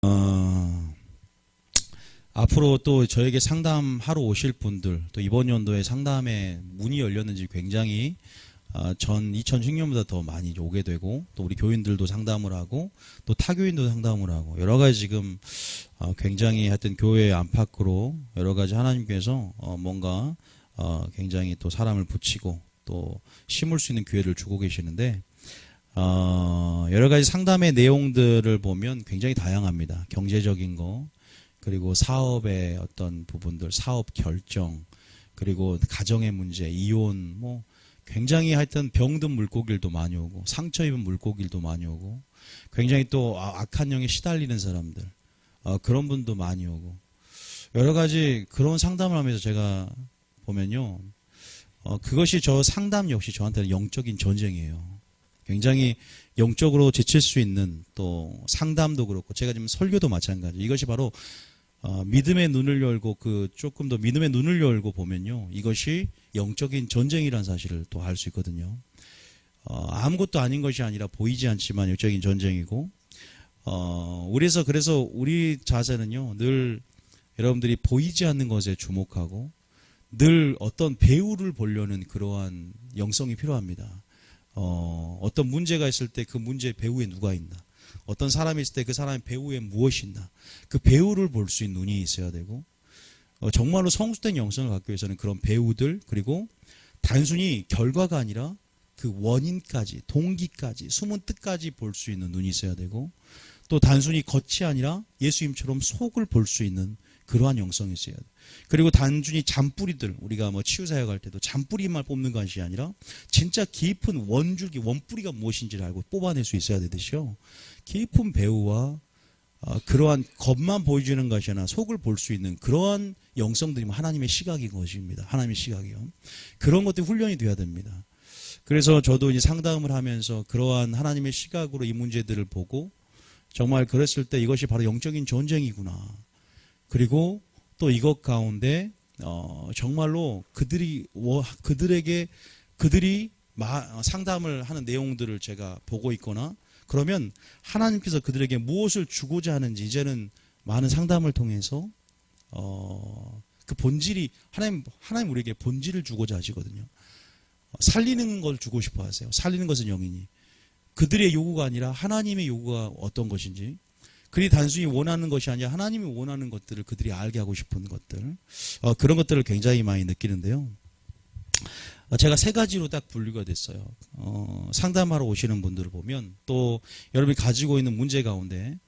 어, 앞으로 또 저에게 상담하러 오실 분들, 또 이번 연도에 상담에 문이 열렸는지 굉장히 전 2016년보다 더 많이 오게 되고, 또 우리 교인들도 상담을 하고, 또 타교인도 상담을 하고, 여러 가지 지금 굉장히 하여튼 교회 안팎으로 여러 가지 하나님께서 뭔가 굉장히 또 사람을 붙이고 또 심을 수 있는 기회를 주고 계시는데, 여러 가지 상담의 내용들을 보면 굉장히 다양합니다. 경제적인 거, 그리고 사업의 어떤 부분들, 사업 결정, 그리고 가정의 문제, 이혼, 뭐 굉장히 하여튼 병든 물고기들도 많이 오고, 상처 입은 물고기들도 많이 오고, 굉장히 또 악한 영에 시달리는 사람들, 그런 분도 많이 오고, 여러 가지 그런 상담을 하면서 제가 보면요, 그것이 저 상담 역시 저한테는 영적인 전쟁이에요. 굉장히 영적으로 지칠 수 있는, 또 상담도 그렇고, 제가 지금 설교도 마찬가지. 이것이 바로 믿음의 눈을 열고, 조금 더 믿음의 눈을 열고 보면요, 이것이 영적인 전쟁이라는 사실을 또 알 수 있거든요. 아무것도 아닌 것이 아니라 보이지 않지만 영적인 전쟁이고, 그래서 우리 자세는요, 늘 여러분들이 보이지 않는 것에 주목하고, 늘 어떤 배우를 보려는 그러한 영성이 필요합니다. 어떤 문제가 있을 때 그 문제의 배후에 누가 있나, 어떤 사람이 있을 때 그 사람의 배후에 무엇이 있나, 그 배우를 볼 수 있는 눈이 있어야 되고, 정말로 성숙된 영성을 갖기 위해서는 그런 배우들, 그리고 단순히 결과가 아니라 그 원인까지, 동기까지, 숨은 뜻까지 볼 수 있는 눈이 있어야 되고, 또 단순히 겉이 아니라 예수님처럼 속을 볼 수 있는 그러한 영성이 있어야 돼. 그리고 단순히 잔뿌리들, 우리가 뭐 치유사역 할 때도 잔뿌리만 뽑는 것이 아니라 진짜 깊은 원줄기, 원뿌리가 무엇인지를 알고 뽑아낼 수 있어야 되듯이요, 깊은 배우와 그러한 겉만 보여주는 것이 아니라 속을 볼 수 있는 그러한 영성들이 하나님의 시각인 것입니다. 하나님의 시각이요. 그런 것들이 훈련이 돼야 됩니다. 그래서 저도 이제 상담을 하면서 그러한 하나님의 시각으로 이 문제들을 보고, 정말 그랬을 때 이것이 바로 영적인 전쟁이구나. 그리고 또 이것 가운데 정말로 그들이 상담을 하는 내용들을 제가 보고 있거나, 그러면 하나님께서 그들에게 무엇을 주고자 하는지 이제는 많은 상담을 통해서 그 본질이, 하나님 우리에게 본질을 주고자 하시거든요. 살리는 걸 주고 싶어 하세요. 살리는 것은 영이니. 그들의 요구가 아니라 하나님의 요구가 어떤 것인지, 그들이 단순히 원하는 것이 아니라 하나님이 원하는 것들을 그들이 알게 하고 싶은 것들, 그런 것들을 굉장히 많이 느끼는데요. 제가 세 가지로 딱 분류가 됐어요. 상담하러 오시는 분들을 보면, 또 여러분이 가지고 있는 문제 가운데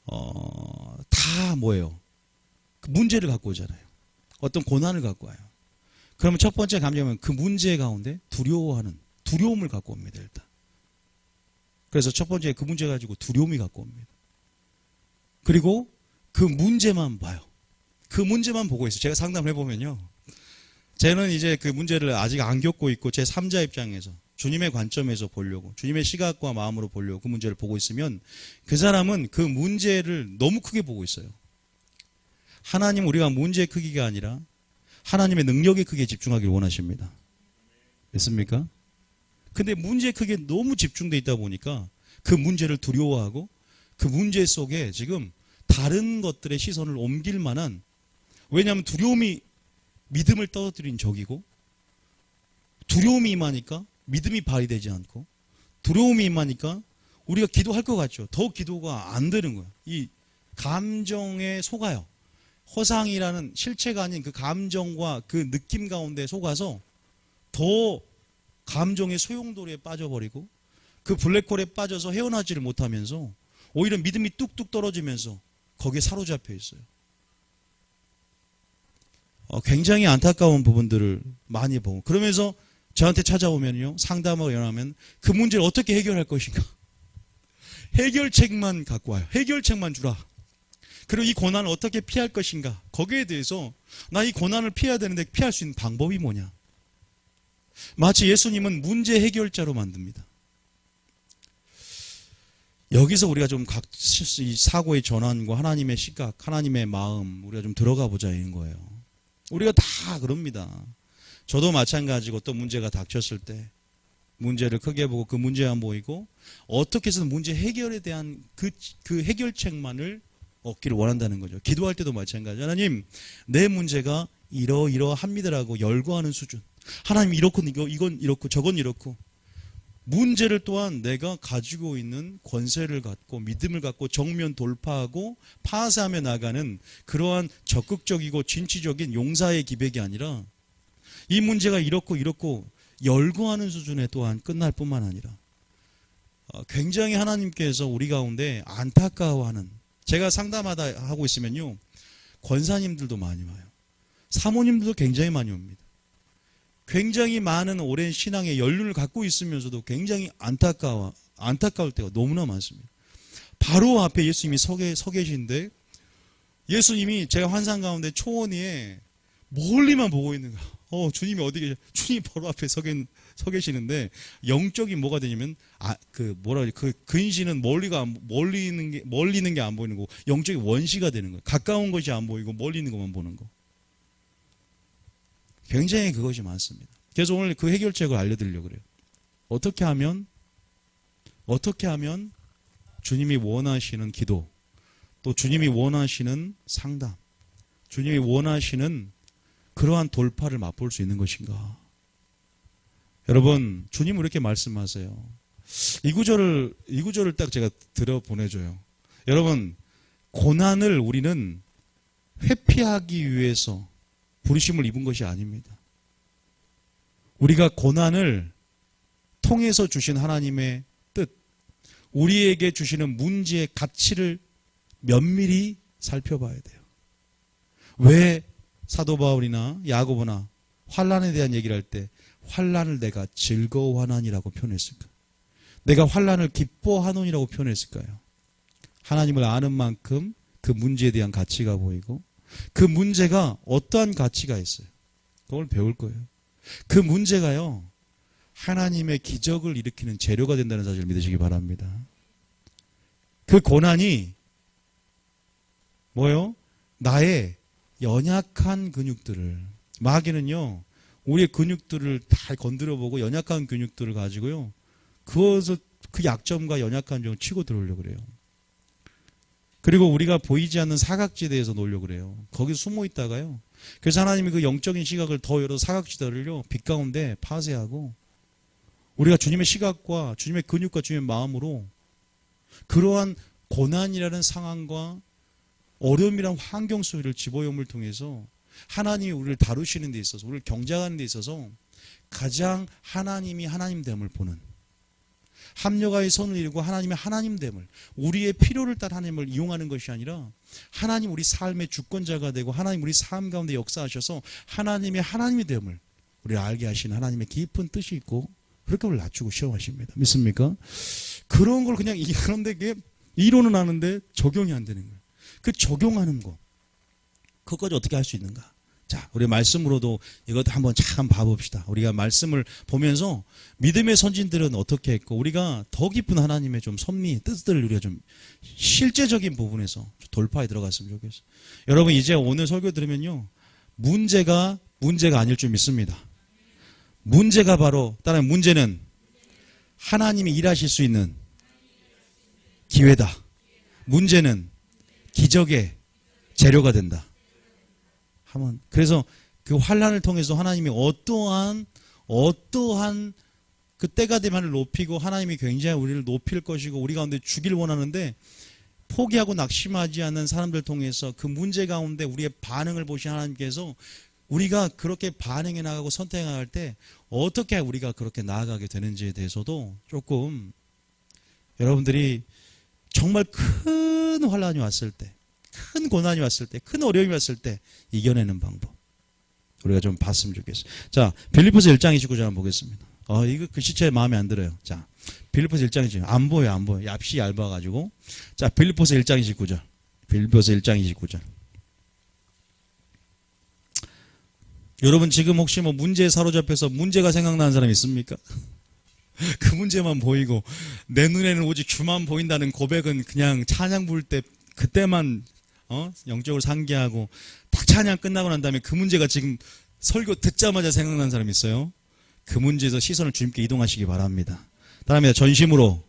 다 뭐예요? 그 문제를 갖고 오잖아요. 어떤 고난을 갖고 와요. 그러면 첫 번째 감정은 그 문제 가운데 두려움을 갖고 옵니다. 일단. 그래서 첫 번째 그 문제 가지고 두려움이 갖고 옵니다. 그리고 그 문제만 봐요. 그 문제만 보고 있어요. 제가 상담을 해보면요, 저는 이제 그 문제를 아직 안 겪고 있고 제 3자 입장에서 주님의 관점에서 보려고, 주님의 시각과 마음으로 보려고 그 문제를 보고 있으면, 그 사람은 그 문제를 너무 크게 보고 있어요. 하나님, 우리가 문제의 크기가 아니라 하나님의 능력의 크기에 집중하기를 원하십니다. 됐습니까? 근데 문제의 크기에 너무 집중되어 있다 보니까 그 문제를 두려워하고, 그 문제 속에 지금 다른 것들의 시선을 옮길 만한, 왜냐하면 두려움이 믿음을 떨어뜨린 적이고, 두려움이 임하니까 믿음이 발휘되지 않고, 두려움이 임하니까 우리가 기도할 것 같죠. 더 기도가 안 되는 거예요. 이 감정에 속아요. 허상이라는 실체가 아닌 그 감정과 그 느낌 가운데 속아서 더 감정의 소용돌이에 빠져버리고, 그 블랙홀에 빠져서 헤어나지를 못하면서 오히려 믿음이 뚝뚝 떨어지면서 거기에 사로잡혀 있어요. 굉장히 안타까운 부분들을 많이 보고, 그러면서 저한테 찾아오면요, 상담을 연하면 그 문제를 어떻게 해결할 것인가, 해결책만 갖고 와요. 해결책만 주라. 그리고 이 고난을 어떻게 피할 것인가, 거기에 대해서 나 이 고난을 피해야 되는데 피할 수 있는 방법이 뭐냐. 마치 예수님은 문제 해결자로 만듭니다. 여기서 우리가 좀 이 사고의 전환과 하나님의 시각, 하나님의 마음, 우리가 좀 들어가 보자는 거예요. 우리가 다 그럽니다. 저도 마찬가지고, 또 문제가 닥쳤을 때 문제를 크게 보고 그 문제만 보이고, 어떻게 해서든 문제 해결에 대한 그 해결책만을 얻기를 원한다는 거죠. 기도할 때도 마찬가지. 하나님, 내 문제가 이러합니다라고 열거하는 수준. 하나님 이렇고 이건 이렇고 저건 이렇고. 문제를 또한 내가 가지고 있는 권세를 갖고 믿음을 갖고 정면 돌파하고 파쇄하며 나가는 그러한 적극적이고 진취적인 용사의 기백이 아니라 이 문제가 이렇고 열거하는 수준에 또한 끝날 뿐만 아니라 굉장히 하나님께서 우리 가운데 안타까워하는, 제가 상담하다 하고 있으면요, 권사님들도 많이 와요. 사모님들도 굉장히 많이 옵니다. 굉장히 많은 오랜 신앙의 연륜을 갖고 있으면서도 굉장히 안타까울 때가 너무나 많습니다. 바로 앞에 예수님이 서 계신데 예수님이 제가 환상 가운데 초원위에 멀리만 보고 있는 거야. 주님이 어디 계셔? 주님이 바로 앞에 서 계시는데 영적인 뭐가 되냐면 그 근시는 멀리 있는 게 안 보이는 거고 영적인 원시가 되는 거예요. 가까운 것이 안 보이고 멀리 있는 것만 보는 거. 굉장히 그것이 많습니다. 그래서 오늘 그 해결책을 알려드리려고 그래요. 어떻게 하면 주님이 원하시는 기도, 또 주님이 원하시는 상담, 주님이 원하시는 그러한 돌파를 맛볼 수 있는 것인가? 여러분, 주님은 이렇게 말씀하세요. 이 구절을 딱 제가 들어 보내줘요. 여러분, 고난을 우리는 회피하기 위해서 부르심을 입은 것이 아닙니다. 우리가 고난을 통해서 주신 하나님의 뜻, 우리에게 주시는 문제의 가치를 면밀히 살펴봐야 돼요. 왜 사도 바울이나 야고보나 환난에 대한 얘기를 할 때 환난을 내가 즐거워하나니라고 표현했을까? 내가 환난을 기뻐하노니라고 표현했을까요? 하나님을 아는 만큼 그 문제에 대한 가치가 보이고 그 문제가 어떠한 가치가 있어요. 그걸 배울 거예요. 그 문제가요, 하나님의 기적을 일으키는 재료가 된다는 사실을 믿으시기 바랍니다. 그 고난이 뭐요? 나의 연약한 근육들을, 마귀는요, 우리의 근육들을 다 건드려보고 연약한 근육들을 가지고요, 그것을 그 약점과 연약한 점을 치고 들어오려고 그래요. 그리고 우리가 보이지 않는 사각지대에서 놀려고 그래요. 거기 숨어 있다가요. 그래서 하나님이 그 영적인 시각을 더 열어 사각지대를요, 빛 가운데 파쇄하고 우리가 주님의 시각과 주님의 근육과 주님의 마음으로 그러한 고난이라는 상황과 어려움이란 환경 속을 집어여움을 통해서 하나님이 우리를 다루시는 데 있어서, 우리를 경작하는 데 있어서 가장 하나님이 하나님됨을 보는, 합력하여 선을 이루고 하나님의 하나님됨을, 우리의 필요를 따라 하나님을 이용하는 것이 아니라 하나님 우리 삶의 주권자가 되고 하나님 우리 삶 가운데 역사하셔서 하나님의 하나님이 됨을 우리를 알게 하시는 하나님의 깊은 뜻이 있고 그렇게 우리를 낮추고 시험하십니다. 믿습니까? 그런 걸 그냥 그런데 그게 이론은 아는데 적용이 안 되는 거예요. 그 적용하는 거, 그것까지 어떻게 할 수 있는가? 자, 우리 말씀으로도 이것도 한번 참 봐봅시다. 우리가 말씀을 보면서 믿음의 선진들은 어떻게 했고, 우리가 더 깊은 하나님의 좀 섭리, 뜻들을 우리가 좀 실제적인 부분에서 돌파에 들어갔으면 좋겠어요. 여러분, 이제 오늘 설교 들으면요, 문제가 아닐 줄 믿습니다. 문제가 바로, 따라하면 문제는 하나님이 일하실 수 있는 기회다. 문제는 기적의 재료가 된다. 그래서 그 환난을 통해서 하나님이 어떠한 그 때가 되면 높이고 하나님이 굉장히 우리를 높일 것이고 우리 가운데 주길 원하는데, 포기하고 낙심하지 않는 사람들 통해서 그 문제 가운데 우리의 반응을 보신 하나님께서 우리가 그렇게 반응해 나가고 선택해 나갈 때 어떻게 우리가 그렇게 나아가게 되는지에 대해서도 조금 여러분들이 정말 큰 환난이 왔을 때, 큰 고난이 왔을 때, 큰 어려움이 왔을 때 이겨내는 방법 우리가 좀 봤으면 좋겠어요. 자, 빌립보서 1장 29절 한번 보겠습니다. 이거 글씨체 마음에 안 들어요. 자, 빌립보서 1장 29절 안 보여. 얍시 얇아가지고. 자, 빌립보서 1장 29절. 빌립보서 1장 29절. 여러분 지금 혹시 뭐 문제에 사로잡혀서 문제가 생각나는 사람 있습니까? 그 문제만 보이고 내 눈에는 오직 주만 보인다는 고백은 그냥 찬양 부를 때 그때만 영적으로 상기하고 딱 찬양 끝나고 난 다음에 그 문제가 지금 설교 듣자마자 생각난 사람이 있어요. 그 문제에서 시선을 주님께 이동하시기 바랍니다. 따라합니다. 전심으로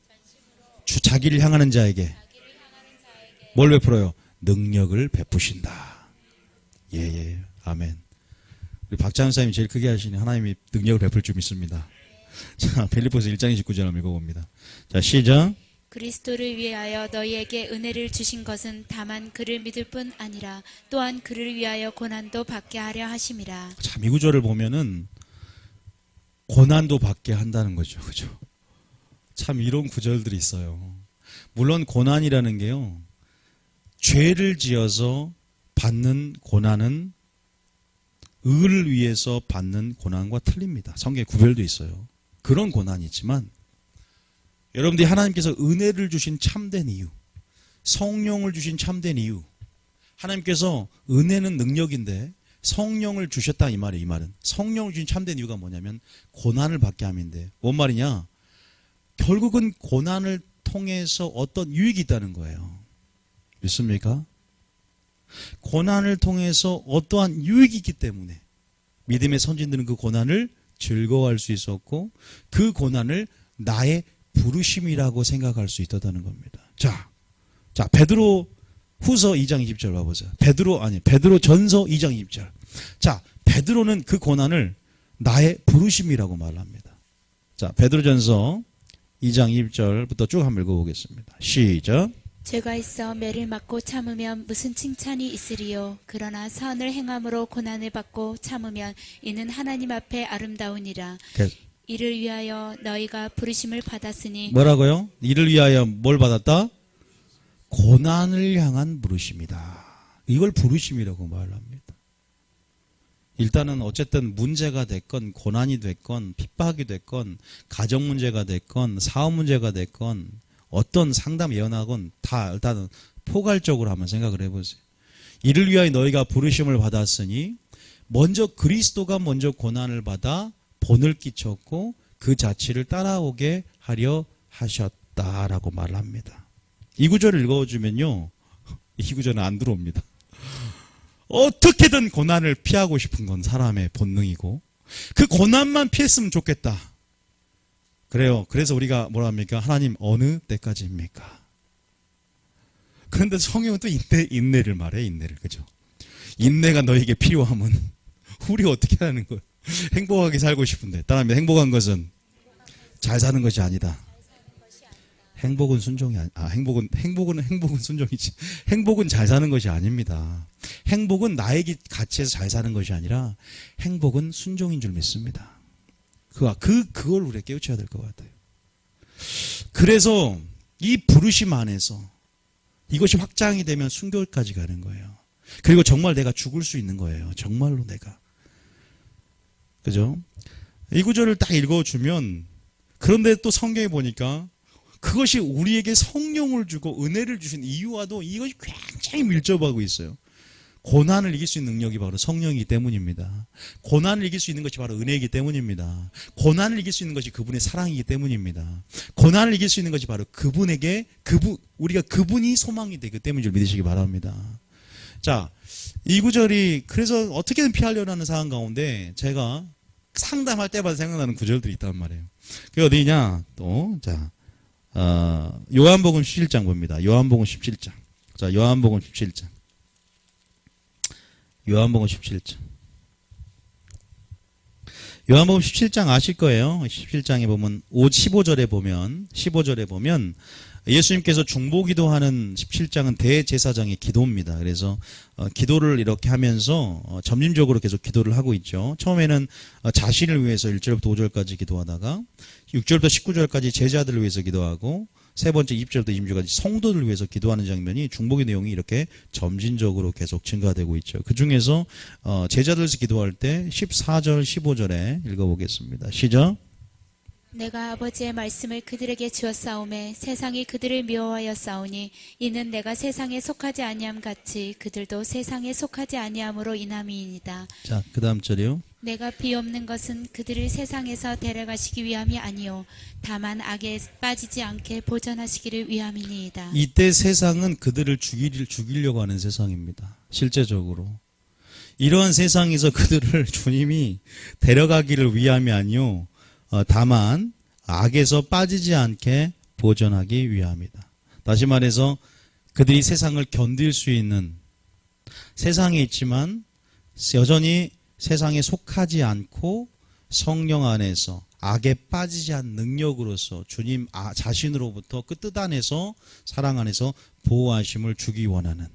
자기를 향하는 자에게 뭘 베풀어요? 능력을 베푸신다. 예. 아멘. 우리 박찬 사님이 제일 크게 하시니 하나님이 능력을 베풀 줄 믿습니다. 자, 빌립보서 1장 29절 한번 읽어봅니다. 자, 시작. 그리스도를 위하여 너희에게 은혜를 주신 것은 다만 그를 믿을 뿐 아니라 또한 그를 위하여 고난도 받게 하려 하심이라. 참, 이 구절을 보면은 고난도 받게 한다는 거죠. 그죠? 참 이런 구절들이 있어요. 물론 고난이라는 게요, 죄를 지어서 받는 고난은 의를 위해서 받는 고난과 틀립니다. 성경에 구별도 있어요. 그런 고난이 있지만 여러분들이 하나님께서 은혜를 주신 참된 이유, 성령을 주신 참된 이유, 하나님께서 은혜는 능력인데 성령을 주셨다 이 말이에요. 이 말은 성령을 주신 참된 이유가 뭐냐면 고난을 받게 함인데, 뭔 말이냐, 결국은 고난을 통해서 어떤 유익이 있다는 거예요. 믿습니까? 고난을 통해서 어떠한 유익이 있기 때문에 믿음의 선진들은 그 고난을 즐거워할 수 있었고 그 고난을 나의 부르심이라고 생각할 수 있었다는 겁니다. 자, 베드로 후서 2장 20절 봐보세요. 베드로 전서 2장 20절. 자, 베드로는 그 고난을 나의 부르심이라고 말합니다. 자, 베드로 전서 2장 20절부터 쭉 한번 읽어보겠습니다. 시작. 죄가 있어 매를 맞고 참으면 무슨 칭찬이 있으리요. 그러나 선을 행함으로 고난을 받고 참으면 이는 하나님 앞에 아름다우니라. 이를 위하여 너희가 부르심을 받았으니. 뭐라고요? 이를 위하여 뭘 받았다? 고난을 향한 부르심이다. 이걸 부르심이라고 말합니다. 일단은 어쨌든 문제가 됐건 고난이 됐건 핍박이 됐건 가정 문제가 됐건 사업 문제가 됐건 어떤 상담 예언하건 다 일단은 포괄적으로 한번 생각을 해보세요. 이를 위하여 너희가 부르심을 받았으니 먼저 그리스도가 먼저 고난을 받아 본을 끼쳤고 그 자취를 따라오게 하려 하셨다라고 말을 합니다. 이 구절을 읽어주면요, 이 구절은 안 들어옵니다. 어떻게든 고난을 피하고 싶은 건 사람의 본능이고 그 고난만 피했으면 좋겠다. 그래요. 그래서 우리가 뭐라 합니까? 하나님 어느 때까지입니까? 그런데 성경은 또 인내를 말해. 인내를. 그죠? 인내가 너에게 필요하면 우리 어떻게 하는 거예요? 행복하게 살고 싶은데, 따라하면 행복한 것은 잘 사는 것이 아니다. 행복은 순종이 행복은 순종이지. 행복은 잘 사는 것이 아닙니다. 행복은 나에게 가치에서 잘 사는 것이 아니라 행복은 순종인 줄 믿습니다. 그걸 우리가 깨우쳐야 될 것 같아요. 그래서 이 부르심 안에서 이것이 확장이 되면 순교까지 가는 거예요. 그리고 정말 내가 죽을 수 있는 거예요. 정말로 내가. 그죠? 이 구절을 딱 읽어주면, 그런데 또 성경에 보니까 그것이 우리에게 성령을 주고 은혜를 주신 이유와도 이것이 굉장히 밀접하고 있어요. 고난을 이길 수 있는 능력이 바로 성령이기 때문입니다. 고난을 이길 수 있는 것이 바로 은혜이기 때문입니다. 고난을 이길 수 있는 것이 그분의 사랑이기 때문입니다. 고난을 이길 수 있는 것이 바로 우리가 그분이 소망이 되기 때문인 줄 믿으시기 바랍니다. 자, 이 구절이 그래서 어떻게든 피하려고 하는 상황 가운데 제가 상담할 때마다 생각나는 구절들이 있단 말이에요. 그게 어디냐? 또, 자, 요한복음 17장 봅니다. 요한복음 17장. 자, 요한복음 17장. 요한복음 17장. 요한복음 17장 아실 거예요. 17장에 보면 15절에 보면 예수님께서 중보기도하는 17장은 대제사장의 기도입니다. 그래서 기도를 이렇게 하면서 점진적으로 계속 기도를 하고 있죠. 처음에는 자신을 위해서 1절부터 5절까지 기도하다가 6절부터 19절까지 제자들을 위해서 기도하고 세 번째 20절부터 26절까지 성도들을 위해서 기도하는 장면이 중보기 내용이 이렇게 점진적으로 계속 증가되고 있죠. 그 중에서 제자들에서 기도할 때 14절 15절에 읽어보겠습니다. 시작. 내가 아버지의 말씀을 그들에게 주었사오매 세상이 그들을 미워하였사오니 이는 내가 세상에 속하지 아니함 같이 그들도 세상에 속하지 아니함으로 인함이니이다. 자, 그 다음 절이요. 내가 비옵는 것은 그들을 세상에서 데려가시기 위함이 아니요 다만 악에 빠지지 않게 보전하시기를 위함이니이다. 이때 세상은 그들을 죽이려고 하는 세상입니다. 실제적으로. 이러한 세상에서 그들을 주님이 데려가기를 위함이 아니요 다만 악에서 빠지지 않게 보전하기 위함이다. 다시 말해서 그들이 세상을 견딜 수 있는, 세상에 있지만 여전히 세상에 속하지 않고 성령 안에서 악에 빠지지 않은 능력으로서 주님 자신으로부터 그 뜻 안에서 사랑 안에서 보호하심을 주기 원하는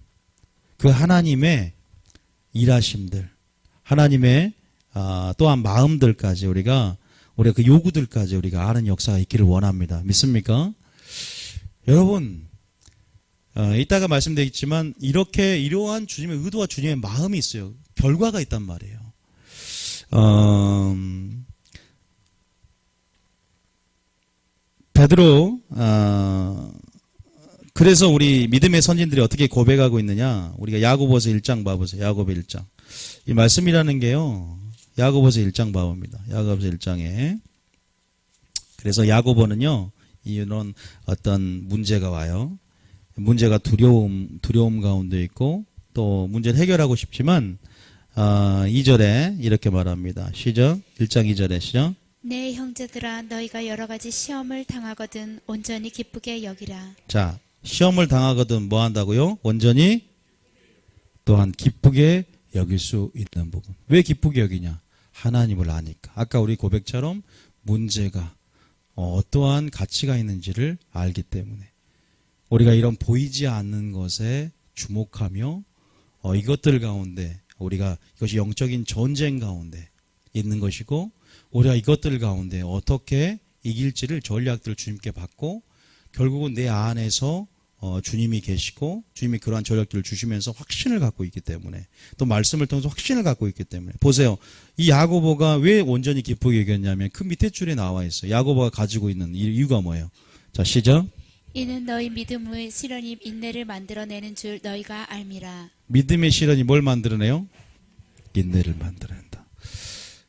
그 하나님의 일하심들, 하나님의 또한 마음들까지 우리가 그 요구들까지 우리가 아는 역사가 있기를 원합니다. 믿습니까? 여러분, 이따가 말씀드리겠지만 이러한 주님의 의도와 주님의 마음이 있어요. 결과가 있단 말이에요. 베드로, 그래서 우리 믿음의 선진들이 어떻게 고백하고 있느냐? 우리가 야고보서 1장 봐보세요. 야고보 1장. 이 말씀이라는 게요. 야고보서 1장 봐봅니다. 야고보서 1장에. 그래서 야고보는요. 이런 어떤 문제가 와요. 문제가 두려움 가운데 있고 또 문제를 해결하고 싶지만 2절에 이렇게 말합니다. 시작. 1장 2절에 시작. 내 형제들아 너희가 여러 가지 시험을 당하거든 온전히 기쁘게 여기라. 자, 시험을 당하거든 뭐 한다고요? 온전히 또한 기쁘게 여길 수 있는 부분. 왜 기쁘게 여기냐? 하나님을 아니까. 아까 우리 고백처럼 문제가 어떠한 가치가 있는지를 알기 때문에 우리가 이런 보이지 않는 것에 주목하며 이것들 가운데 우리가 이것이 영적인 전쟁 가운데 있는 것이고 우리가 이것들 가운데 어떻게 이길지를 전략들을 주님께 받고 결국은 내 안에서 주님이 계시고 주님이 그러한 전략들을 주시면서 확신을 갖고 있기 때문에 또 말씀을 통해서 확신을 갖고 있기 때문에 보세요. 이 야고보가 왜 온전히 기쁘게 여겼냐면 그 밑에 줄에 나와 있어요. 야고보가 가지고 있는 이유가 뭐예요? 자, 시작. 이는 너희 믿음의 실현이 인내를 만들어내는 줄 너희가 알미라. 믿음의 실현이 뭘 만들어내요? 인내를 만들어낸다.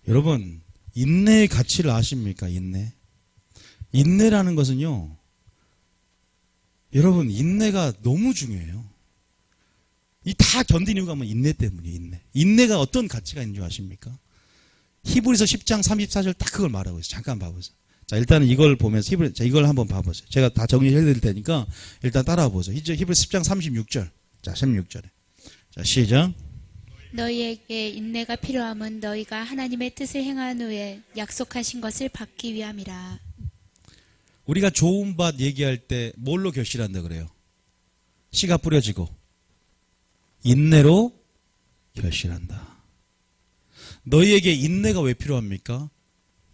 여러분, 인내의 가치를 아십니까? 인내라는 것은요, 여러분, 인내가 너무 중요해요. 이 다 견딘 이유가 뭐 인내 때문이에요, 인내가 어떤 가치가 있는 줄 아십니까? 히브리서 10장 34절 딱 그걸 말하고 있어요. 잠깐 봐보세요. 자, 일단은 이걸 보면서 이걸 한번 봐보세요. 제가 다 정리해드릴 테니까 일단 따라와 보세요. 히브리서 10장 36절. 자, 16절에. 자, 시작. 너희에게 인내가 필요함은 너희가 하나님의 뜻을 행한 후에 약속하신 것을 받기 위함이라. 우리가 좋은 밭 얘기할 때 뭘로 결실한다 그래요? 씨가 뿌려지고 인내로 결실한다. 너희에게 인내가 왜 필요합니까?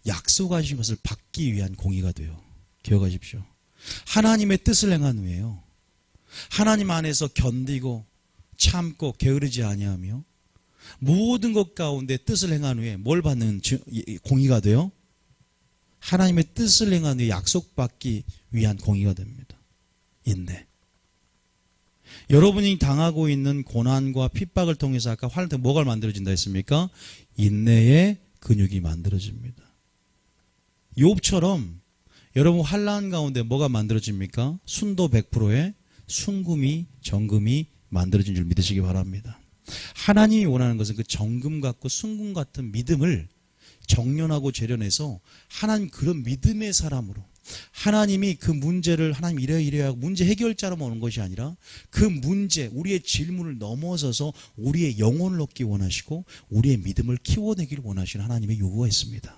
약속하신 것을 받기 위한 공의가 돼요. 기억하십시오. 하나님의 뜻을 행한 후에요. 하나님 안에서 견디고 참고 게으르지 아니하며 모든 것 가운데 뜻을 행한 후에 뭘 받는 공의가 돼요? 하나님의 뜻을 행한 후에 약속받기 위한 공의가 됩니다. 인내. 여러분이 당하고 있는 고난과 핍박을 통해서 아까 환란 때 뭐가 만들어진다 했습니까? 인내의 근육이 만들어집니다. 욥처럼 여러분 환란 가운데 뭐가 만들어집니까? 순도 100%의 순금이 정금이 만들어진 줄 믿으시기 바랍니다. 하나님이 원하는 것은 그 정금 같고 순금 같은 믿음을 정련하고 재련해서 하나님 그런 믿음의 사람으로 하나님이 그 문제를 하나님 이래야 하고 문제 해결자로 오는 것이 아니라 그 문제 우리의 질문을 넘어서서 우리의 영혼을 얻기 원하시고 우리의 믿음을 키워내기를 원하시는 하나님의 요구가 있습니다.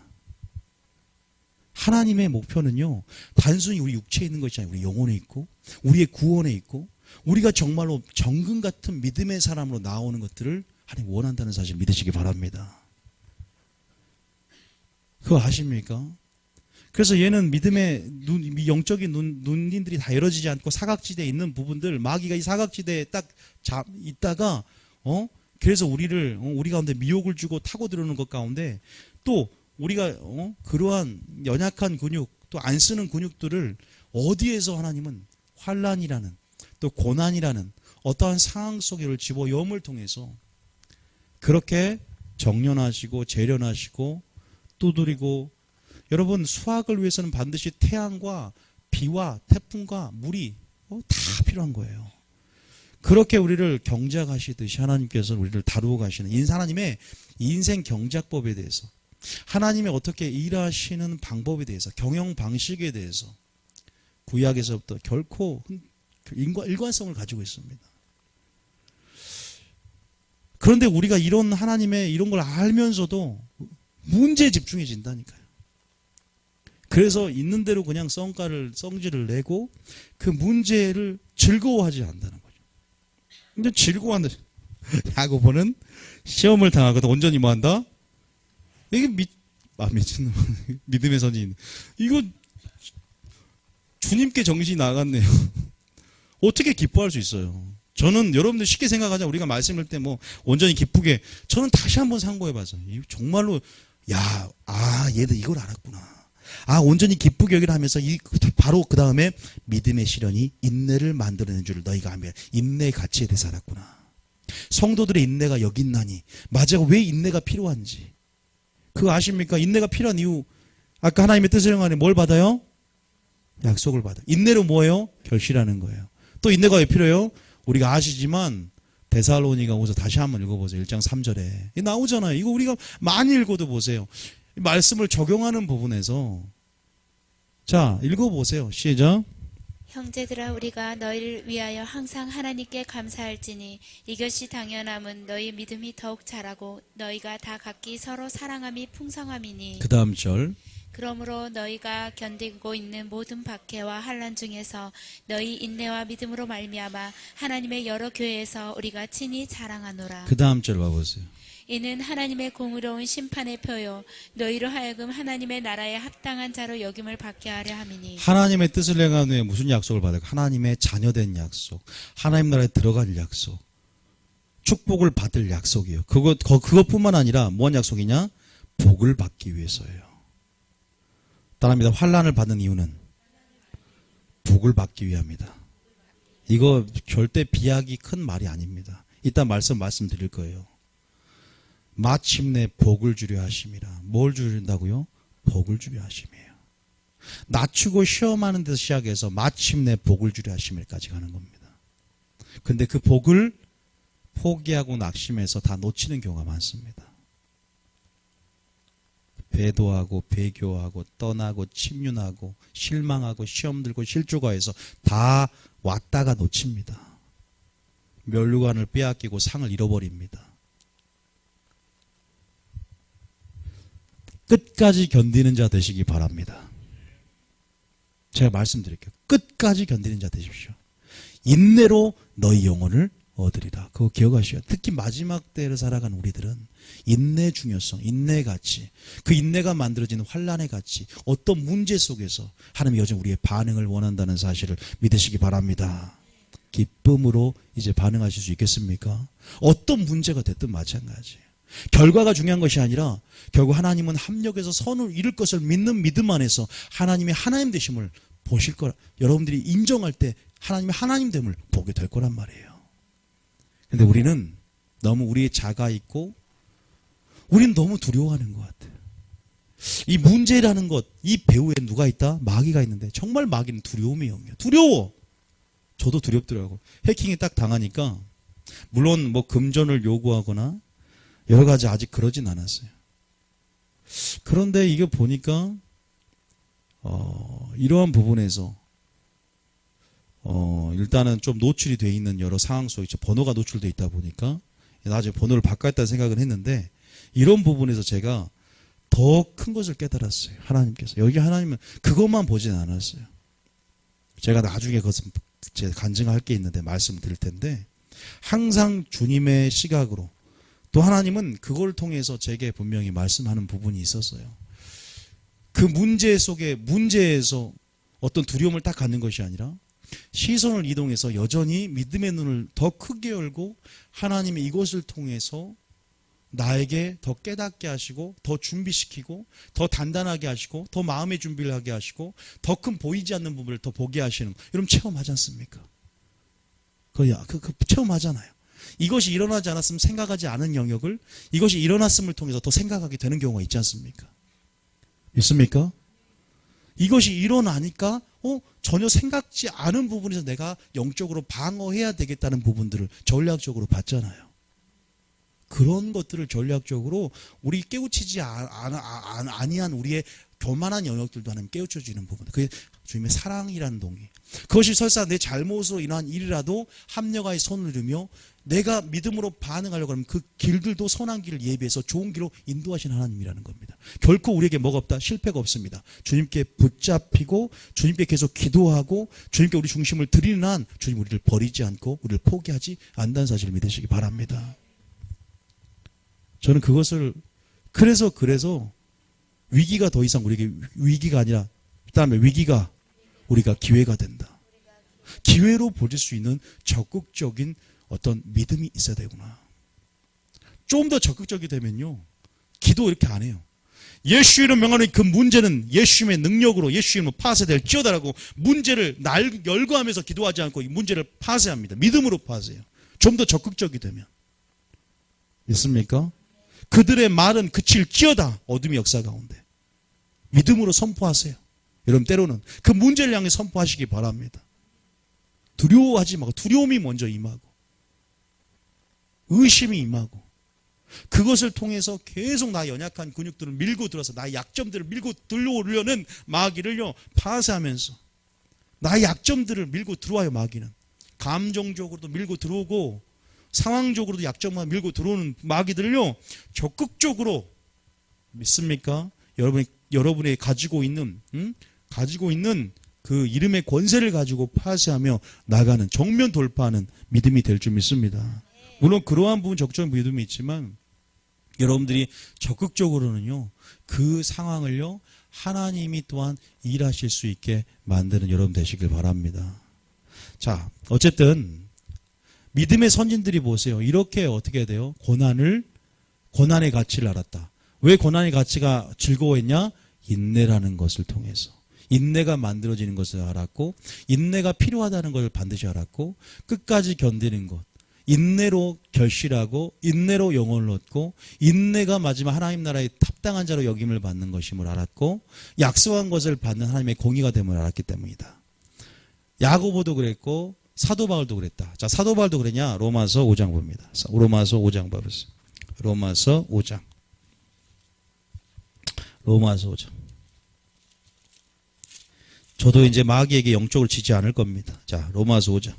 하나님의 목표는요 단순히 우리 육체에 있는 것이 아니라 우리 영혼에 있고 우리의 구원에 있고 우리가 정말로 정금 같은 믿음의 사람으로 나오는 것들을 하나님 원한다는 사실을 믿으시기 바랍니다. 그거 아십니까? 그래서 얘는 믿음의 영적인 눈들이 다 열어지지 않고 사각지대에 있는 부분들 마귀가 이 사각지대에 딱 있다가 그래서 우리 가운데 미혹을 주고 타고 들어오는 것 가운데 또 우리가 그러한 연약한 근육 또 안 쓰는 근육들을 어디에서 하나님은 환란이라는 또 고난이라는 어떠한 상황 속에를 집어여음을 통해서 그렇게 정련하시고 재련하시고 두드리고 여러분 수확을 위해서는 반드시 태양과 비와 태풍과 물이 다 필요한 거예요. 그렇게 우리를 경작하시듯이 하나님께서 우리를 다루어 가시는 하나님의 인생 경작법에 대해서 하나님이 어떻게 일하시는 방법에 대해서 경영 방식에 대해서 구약에서부터 결코 일관성을 가지고 있습니다. 그런데 우리가 이런 하나님의 이런 걸 알면서도 문제에 집중해진다니까요. 그래서 있는 대로 그냥 성질을 내고 그 문제를 즐거워하지 않는다는 거죠. 근데 즐거워한다. 야고보는 시험을 당하거든 온전히 뭐한다? 이게 미친놈. 믿음의 선진. 이거 주님께 정신이 나갔네요. 어떻게 기뻐할 수 있어요? 저는 여러분들 쉽게 생각하자. 우리가 말씀을 때 뭐 온전히 기쁘게 저는 다시 한번 상고해봐서 정말로 얘도 이걸 알았구나. 온전히 기쁘게 여기를 하면서 바로 그 다음에 믿음의 시련이 인내를 만들어낸 줄 너희가 알면 인내의 가치에 대해서 알았구나. 성도들의 인내가 여기 있나니 맞아. 왜 인내가 필요한지 그거 아십니까? 인내가 필요한 이유 아까 하나님의 뜻을 행하니 뭘 받아요? 약속을 받아요. 인내로 뭐예요? 결실하는 거예요. 또 인내가 왜 필요해요? 우리가 아시지만 데살로니가후서 다시 한번 읽어보세요. 1장 3절에 나오잖아요. 이거 우리가 많이 읽어도 보세요. 말씀을 적용하는 부분에서 자 읽어보세요. 시작. 형제들아 우리가 너희를 위하여 항상 하나님께 감사할지니 이것이 당연함은 너희 믿음이 더욱 자라고 너희가 다 각기 서로 사랑함이 풍성함이니 그 다음 절. 그러므로 너희가 견디고 있는 모든 박해와 환난 중에서 너희 인내와 믿음으로 말미암아 하나님의 여러 교회에서 우리가 친히 자랑하노라. 그 다음 절 봐보세요. 이는 하나님의 공의로운 심판의 표요 너희로 하여금 하나님의 나라에 합당한 자로 여김을 받게 하려 함이니. 하나님의 뜻을 행한 후에 무슨 약속을 받을까? 하나님의 자녀된 약속, 하나님 나라에 들어갈 약속, 축복을 받을 약속이에요. 그것뿐만 아니라 뭔 약속이냐? 복을 받기 위해서예요. 따라합니다. 환난을 받는 이유는 복을 받기 위함이다. 이거 절대 비약이 큰 말이 아닙니다. 이따 말씀드릴 거예요. 마침내 복을 주려 하심이라. 뭘 주린다고요? 복을 주려 하심이에요. 낮추고 시험하는 데서 시작해서 마침내 복을 주려 하심일까지 가는 겁니다. 근데 그 복을 포기하고 낙심해서 다 놓치는 경우가 많습니다. 배도하고 배교하고 떠나고 침륜하고 실망하고 시험 들고 실족하여서 다 왔다가 놓칩니다. 면류관을 빼앗기고 상을 잃어버립니다. 끝까지 견디는 자 되시기 바랍니다. 제가 말씀드릴게요. 끝까지 견디는 자 되십시오. 인내로 너희 영혼을 얻으리라. 그거 기억하시오. 특히 마지막 때를 살아간 우리들은 인내의 중요성, 인내의 가치, 그 인내가 만들어지는 환난의 가치, 어떤 문제 속에서 하나님이 여전히 우리의 반응을 원한다는 사실을 믿으시기 바랍니다. 기쁨으로 이제 반응하실 수 있겠습니까? 어떤 문제가 됐든 마찬가지예요. 결과가 중요한 것이 아니라 결국 하나님은 합력해서 선을 이룰 것을 믿는 믿음 안에서 하나님의 하나님 되심을 보실 거라. 여러분들이 인정할 때 하나님의 하나님됨을 보게 될 거란 말이에요. 근데 우리는 너무 우리의 자가 있고 우리는 너무 두려워하는 것 같아요. 이 문제라는 것, 이 배후에 누가 있다? 마귀가 있는데 정말 마귀는 두려움의 영이에요. 두려워. 저도 두렵더라고요. 해킹이 딱 당하니까 물론 뭐 금전을 요구하거나 여러 가지 아직 그러진 않았어요. 그런데 이거 보니까 이러한 부분에서 일단은 좀 노출이 돼 있는 여러 상황 속에 번호가 노출돼 있다 보니까 나중에 번호를 바꿨다 생각을 했는데 이런 부분에서 제가 더 큰 것을 깨달았어요. 하나님께서. 여기 하나님은 그것만 보진 않았어요. 제가 나중에 그것은 제가 간증할 게 있는데 말씀드릴 텐데 항상 주님의 시각으로 또 하나님은 그걸 통해서 제게 분명히 말씀하는 부분이 있었어요. 그 문제 속에 문제에서 어떤 두려움을 딱 갖는 것이 아니라 시선을 이동해서 여전히 믿음의 눈을 더 크게 열고 하나님의 이것을 통해서 나에게 더 깨닫게 하시고 더 준비시키고 더 단단하게 하시고 더 마음의 준비를 하게 하시고 더 큰 보이지 않는 부분을 더 보게 하시는 여러분 체험하지 않습니까? 그 체험하잖아요. 이것이 일어나지 않았으면 생각하지 않은 영역을 이것이 일어났음을 통해서 더 생각하게 되는 경우가 있지 않습니까? 있습니까? 이것이 일어나니까 전혀 생각지 않은 부분에서 내가 영적으로 방어해야 되겠다는 부분들을 전략적으로 봤잖아요. 그런 것들을 전략적으로 우리 깨우치지 아니한 우리의 교만한 영역들도 하나님 깨우쳐주는 부분. 그게 주님의 사랑이라는 동기. 그것이 설사 내 잘못으로 인한 일이라도 합력하여 손을 들며 내가 믿음으로 반응하려고 하면 그 길들도 선한 길을 예비해서 좋은 길로 인도하신 하나님이라는 겁니다. 결코 우리에게 뭐가 없다? 실패가 없습니다. 주님께 붙잡히고 주님께 계속 기도하고 주님께 우리 중심을 드리는 한 주님 우리를 버리지 않고 우리를 포기하지 않는다는 사실을 믿으시기 바랍니다. 저는 그것을 그래서 위기가 더 이상 우리에게 위기가 아니라 그다음에 위기가 우리가 기회가 된다. 기회로 보실 수 있는 적극적인 어떤 믿음이 있어야 되구나. 좀 더 적극적이 되면요. 기도 이렇게 안 해요. 예수 이름 명하는 그 문제는 예수님의 능력으로 예수 이름으로 파쇄될지어다라고 문제를 열거하면서 기도하지 않고 이 문제를 파쇄합니다. 믿음으로 파쇄해요. 좀 더 적극적이 되면. 믿습니까? 그들의 말은 그칠지어다. 어둠의 역사 가운데. 믿음으로 선포하세요. 여러분 때로는 그 문제를 향해 선포하시기 바랍니다. 두려워하지 말고 두려움이 먼저 임하고 의심이 임하고 그것을 통해서 계속 나 연약한 근육들을 밀고 들어서 나의 약점들을 밀고 들어오려는 마귀를요 파쇄하면서 나의 약점들을 밀고 들어와요. 마귀는 감정적으로도 밀고 들어오고 상황적으로도 약점만 밀고 들어오는 마귀들을요 적극적으로 믿습니까? 여러분이 가지고 있는 그 이름의 권세를 가지고 파쇄하며 나가는 정면 돌파하는 믿음이 될 줄 믿습니다. 물론 그러한 부분 적극적인 믿음이 있지만 여러분들이 적극적으로는요 그 상황을요 하나님이 또한 일하실 수 있게 만드는 여러분 되시길 바랍니다. 자, 어쨌든 믿음의 선진들이 보세요. 이렇게 어떻게 해야 돼요? 고난의 가치를 알았다. 왜 고난의 가치가 즐거워했냐? 인내라는 것을 통해서. 인내가 만들어지는 것을 알았고 인내가 필요하다는 것을 반드시 알았고 끝까지 견디는 것. 인내로 결실하고 인내로 영혼을 얻고 인내가 마지막 하나님 나라의 합당한 자로 여김을 받는 것임을 알았고 약속한 것을 받는 하나님의 공의가 됨을 알았기 때문이다. 야고보도 그랬고 사도 바울도 그랬다. 자, 사도 바울도 그랬냐? 로마서 5장 봅니다. 로마서 5장 봐보세요. 로마서 5장. 저도 이제 마귀에게 영적으로 지지 않을 겁니다. 자, 로마서 5장.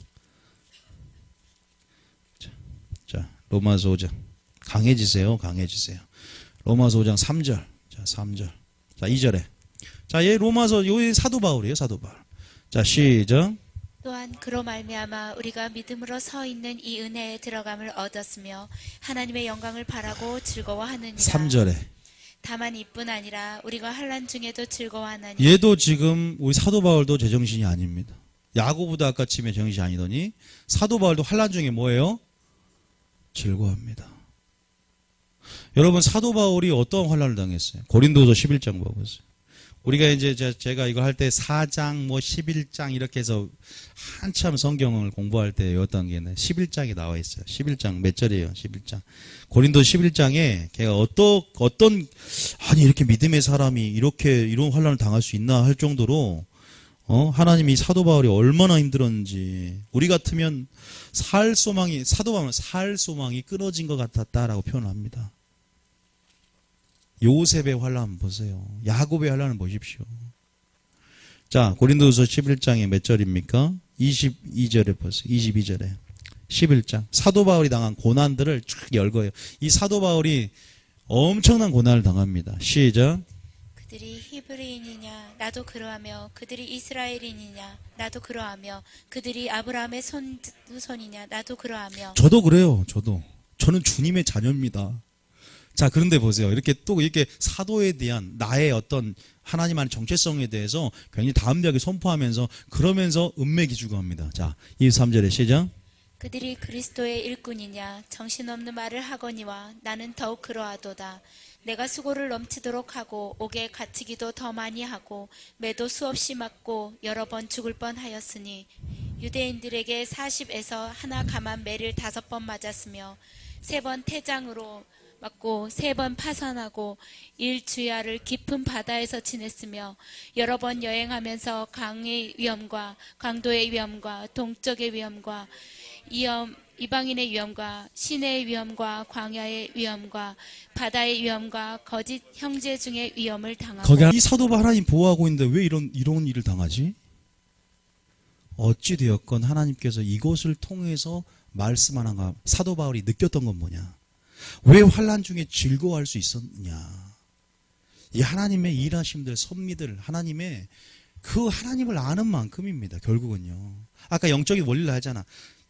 자, 로마서 5장. 강해지세요. 로마서 5장 3절. 자, 3절. 자, 2절에. 자, 얘 로마서, 요 사도 바울이에요, 사도 바울. 자, 시작. 또한 그로 말미암아 우리가 믿음으로 서 있는 이 은혜에 들어감을 얻었으며 하나님의 영광을 바라고 즐거워하느니라. 3절에. 다만 이뿐 아니라 우리가 환난 중에도 즐거워하나니. 얘도 지금 우리 사도 바울도 제정신이 아닙니다. 야고보도 아까 치면 정신이 아니더니 사도 바울도 환난 중에 뭐예요? 즐거워합니다. 여러분 사도 바울이 어떤 환난을 당했어요? 고린도서 11장 봐보세요. 우리가 이제 제가 이거 할 때 4장 11장 이렇게 해서 한참 성경을 공부할 때 외웠던 게 11장이 나와 있어요. 11장 몇 절이에요? 11장. 고린도 11장에 걔가 아니 이렇게 믿음의 사람이 이런 환난을 당할 수 있나 할 정도로 하나님이 사도 바울이 얼마나 힘들었는지 우리 같으면 사도 바울은 살 소망이 끊어진 것 같았다라고 표현합니다. 요셉의 환란 보세요. 야곱의 환란을 보십시오. 자, 고린도후서 11장에 몇 절입니까? 22절에 보세요. 22절에. 11장. 사도 바울이 당한 고난들을 쭉 열거해요. 이 사도 바울이 엄청난 고난을 당합니다. 시작. 그들이 히브리인이냐 나도 그러하며 그들이 이스라엘인이냐 나도 그러하며 그들이 아브라함의 손이냐 나도 그러하며. 저도 그래요. 저는 주님의 자녀입니다. 자, 그런데 보세요. 이렇게 사도에 대한 나의 어떤 하나님 안의 정체성에 대해서 굉장히 담대하게 선포하면서 그러면서 은맥이 주고합니다. 자, 23절에 시작. 그들이 그리스도의 일꾼이냐 정신없는 말을 하거니와 나는 더욱 그러하도다. 내가 수고를 넘치도록 하고 옥에 갇히기도 더 많이 하고 매도 수없이 맞고 여러 번 죽을 뻔하였으니 유대인들에게 40에서 하나 감한 매를 5번 맞았으며 3번 태장으로 맞고 3번 파산하고 일주야를 깊은 바다에서 지냈으며 여러 번 여행하면서 강의 위험과 강도의 위험과 동쪽의 위험과 이방인의 위험과 시내의 위험과 광야의 위험과 바다의 위험과 거짓 형제 중의 위험을 당하고 거기 이 사도 바울 하나님 보호하고 있는데 왜 이런 일을 당하지? 어찌 되었건 하나님께서 이것을 통해서 말씀하는가. 사도 바울이 느꼈던 건 뭐냐? 왜 환난 중에 즐거워할 수 있었느냐? 이 하나님의 일하심들, 섭리들, 하나님의 그 하나님을 아는 만큼입니다. 결국은요. 아까 영적인 원리를 하잖아.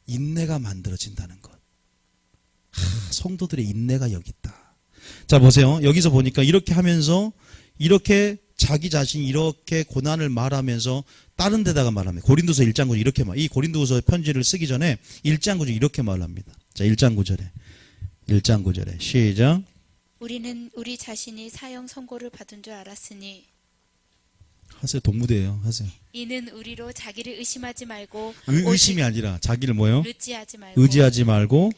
인내가 만들어진다는 것. 성도들의 인내가 여기 있다. 자, 보세요. 여기서 보니까 이렇게 하면서 이렇게 자기 자신이 이렇게 고난을 말하면서 다른 데다가 말합니다. 고린도서 1장 9절 이렇게 이 고린도서 편지를 쓰기 전에 1장 9절 이렇게 말합니다. 자, 1장 9절에 시작. 우리는 우리 자신이 사형 선고를 받은 줄 알았으니 하세요. 동무대예요. 하세요. 이는 우리로 자기를 의심하지 말고 의심이 아니라 자기를 뭐요? 의지하지 말고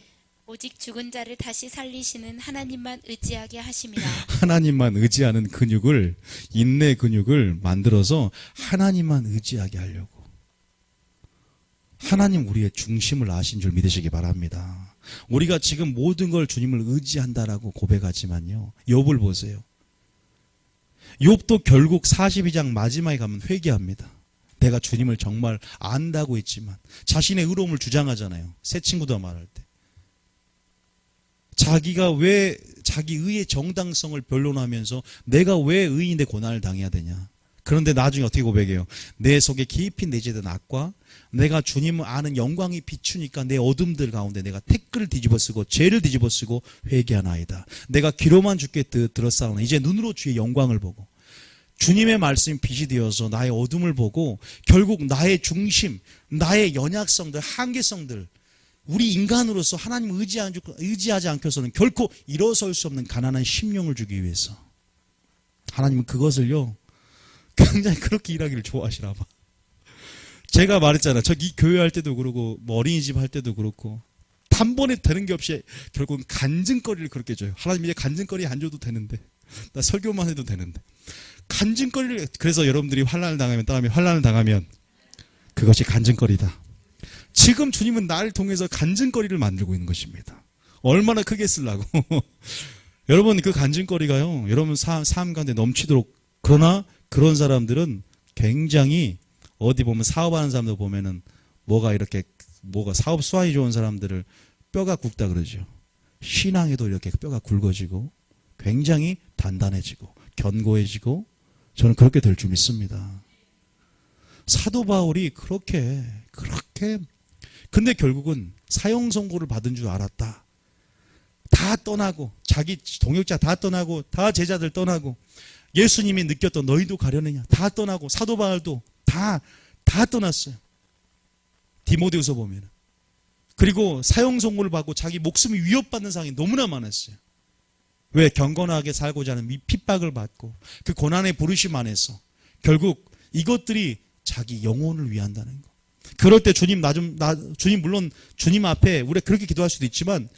오직 죽은 자를 다시 살리시는 하나님만 의지하게 하심이라. 하나님만 의지하는 근육을, 인내 근육을 만들어서 하나님만 의지하게 하려고. 하나님 우리의 중심을 아신 줄 믿으시기 바랍니다. 우리가 지금 모든 걸 주님을 의지한다라고 고백하지만요. 욥을 보세요. 욥도 결국 42장 마지막에 가면 회개합니다. 내가 주님을 정말 안다고 했지만 자신의 의로움을 주장하잖아요. 새 친구도 말할 때. 자기가 왜 자기 의의 정당성을 변론하면서 내가 왜 의인의 고난을 당해야 되냐. 그런데 나중에 어떻게 고백해요? 내 속에 깊이 내재된 악과 내가 주님을 아는 영광이 비추니까 내 어둠들 가운데 내가 태클을 뒤집어쓰고 죄를 뒤집어쓰고 회개하나이다. 내가 귀로만 주께 들었사오나 이제 눈으로 주의 영광을 보고 주님의 말씀이 빛이 되어서 나의 어둠을 보고 결국 나의 중심, 나의 연약성들, 한계성들 우리 인간으로서 하나님 의지하지 않고서는 결코 일어설 수 없는 가난한 심령을 주기 위해서 하나님은 그것을요 굉장히 그렇게 일하기를 좋아하시나 봐. 제가 말했잖아요. 저기 교회 할 때도 그러고 뭐 어린이집 할 때도 그렇고 단번에 되는 게 없이 결국은 간증거리를 그렇게 줘요. 하나님 이제 간증거리 안 줘도 되는데 나 설교만 해도 되는데 간증거리를. 그래서 여러분들이 환난을 당하면 그것이 간증거리다. 지금 주님은 나를 통해서 간증거리를 만들고 있는 것입니다. 얼마나 크게 쓰려고. 여러분 그 간증거리가요. 여러분 삶 가운데 넘치도록. 그러나 그런 사람들은 굉장히 어디 보면 사업하는 사람들 보면은 뭐가 사업 수완이 좋은 사람들을 뼈가 굵다 그러죠. 신앙에도 이렇게 뼈가 굵어지고 굉장히 단단해지고 견고해지고 저는 그렇게 될 줄 믿습니다. 사도 바울이 그렇게 근데 결국은 사형 선고를 받은 줄 알았다. 다 떠나고 자기 동역자 다 떠나고 다 제자들 떠나고 예수님이 느꼈던 너희도 가려느냐 다 떠나고 사도 바울도 다 떠났어요. 디모데후서 보면. 그리고 사형 선고를 받고 자기 목숨이 위협받는 상황이 너무나 많았어요. 왜? 경건하게 살고자 하는 핍박을 받고 그 고난의 부르심 안에서 결국 이것들이 자기 영혼을 위한다는 거. 그럴 때 주님 물론 주님 앞에 우리가 그렇게 기도할 수도 있지만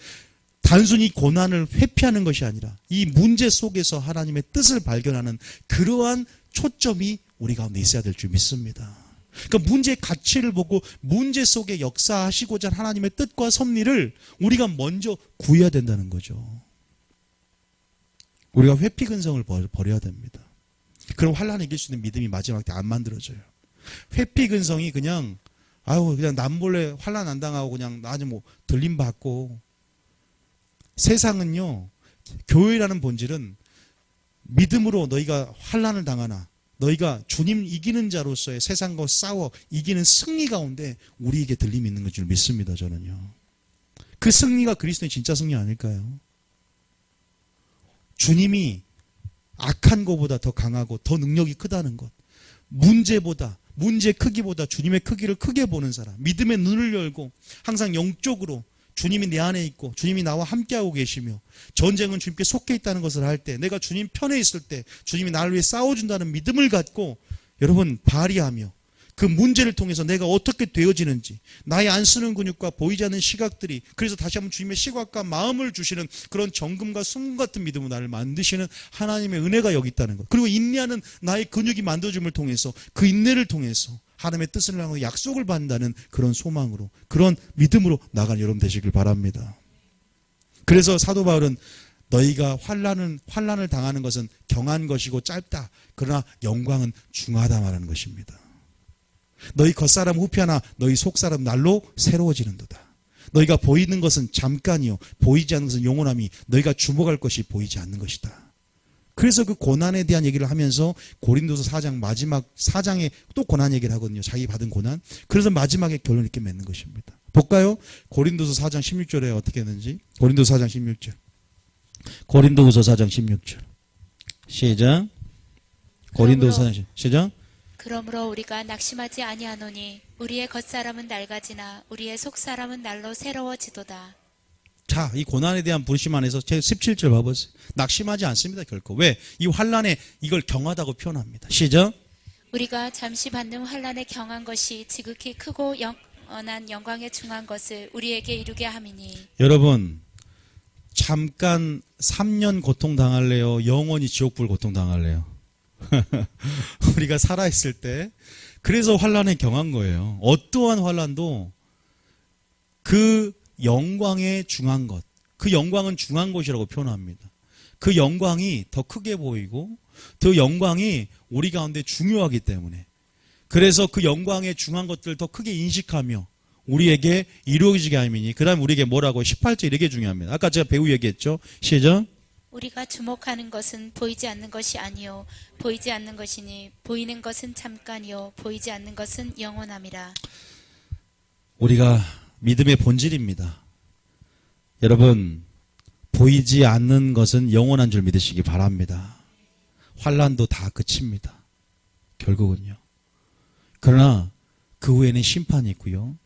단순히 고난을 회피하는 것이 아니라 이 문제 속에서 하나님의 뜻을 발견하는 그러한 초점이 우리 가운데 있어야 될 줄 믿습니다. 그러니까 문제의 가치를 보고 문제 속에 역사하시고자 하는 하나님의 뜻과 섭리를 우리가 먼저 구해야 된다는 거죠. 우리가 회피 근성을 버려야 됩니다. 그럼 환난을 이길 수 있는 믿음이 마지막 때 안 만들어져요. 회피 근성이 그냥 남몰래 환난 안 당하고 그냥 나중에 뭐 들림 받고. 세상은요, 교회라는 본질은 믿음으로 너희가 환난을 당하나 너희가 주님 이기는 자로서의 세상과 싸워 이기는 승리 가운데 우리에게 들림이 있는 줄 믿습니다. 저는요. 그 승리가 그리스도의 진짜 승리 아닐까요? 주님이 악한 것보다 더 강하고 더 능력이 크다는 것. 문제 크기보다 주님의 크기를 크게 보는 사람. 믿음의 눈을 열고 항상 영적으로 주님이 내 안에 있고 주님이 나와 함께하고 계시며 전쟁은 주님께 속해 있다는 것을 할 때 내가 주님 편에 있을 때 주님이 나를 위해 싸워준다는 믿음을 갖고 여러분 발휘하며 그 문제를 통해서 내가 어떻게 되어지는지 나의 안 쓰는 근육과 보이지 않는 시각들이 그래서 다시 한번 주님의 시각과 마음을 주시는 그런 정금과 순금 같은 믿음으로 나를 만드시는 하나님의 은혜가 여기 있다는 것. 그리고 인내하는 나의 근육이 만들어짐을 통해서 그 인내를 통해서 하나님의 뜻을 향하고 약속을 받는다는 그런 소망으로, 그런 믿음으로 나간 여러분 되시길 바랍니다. 그래서 사도 바울은 너희가 환난을 당하는 것은 경한 것이고 짧다. 그러나 영광은 중하다 말하는 것입니다. 너희 겉사람 후편하 너희 속사람 날로 새로워지는도다. 너희가 보이는 것은 잠깐이요 보이지 않는 것은 영원함이 너희가 주목할 것이 보이지 않는 것이다. 그래서 그 고난에 대한 얘기를 하면서 고린도서 4장 마지막 4장에 또 고난 얘기를 하거든요. 자기 받은 고난. 그래서 마지막에 결론 있게 맺는 것입니다. 볼까요? 고린도서 4장 16절에 어떻게 했는지. 고린도서 4장 16절. 고린도서 4장 16절. 시작. 고린도서 4장 시작. 그러므로 우리가 낙심하지 아니하노니 우리의 겉사람은 낡아지나 우리의 속사람은 날로 새로워지도다. 자, 이 고난에 대한 부르심 안에서 제 17절 봐보세요. 낙심하지 않습니다, 결코. 왜? 이 환난에 이걸 경하다고 표현합니다. 시작. 우리가 잠시 받는 환난에 경한 것이 지극히 크고 영원한 영광에 중한 것을 우리에게 이루게 함이니. 여러분, 잠깐 3년 고통당할래요? 영원히 지옥불 고통당할래요? 우리가 살아있을 때 그래서 환난에 경한 거예요. 어떠한 환난도 그 영광에 중한 것, 그 영광은 중한 것이라고 표현합니다. 그 영광이 더 크게 보이고 그 영광이 우리 가운데 중요하기 때문에, 그래서 그 영광에 중한 것들을 더 크게 인식하며 우리에게 이루어지게 함이니. 그 다음에 우리에게 뭐라고 18절 이렇게 중요합니다. 아까 제가 배우 얘기했죠. 시작. 우리가 주목하는 것은 보이지 않는 것이 아니요 보이지 않는 것이니 보이는 것은 잠깐이요 보이지 않는 것은 영원함이라. 우리가 믿음의 본질입니다. 여러분, 보이지 않는 것은 영원한 줄 믿으시기 바랍니다. 환난도 다 그칩니다. 결국은요. 그러나 그 후에는 심판이 있고요.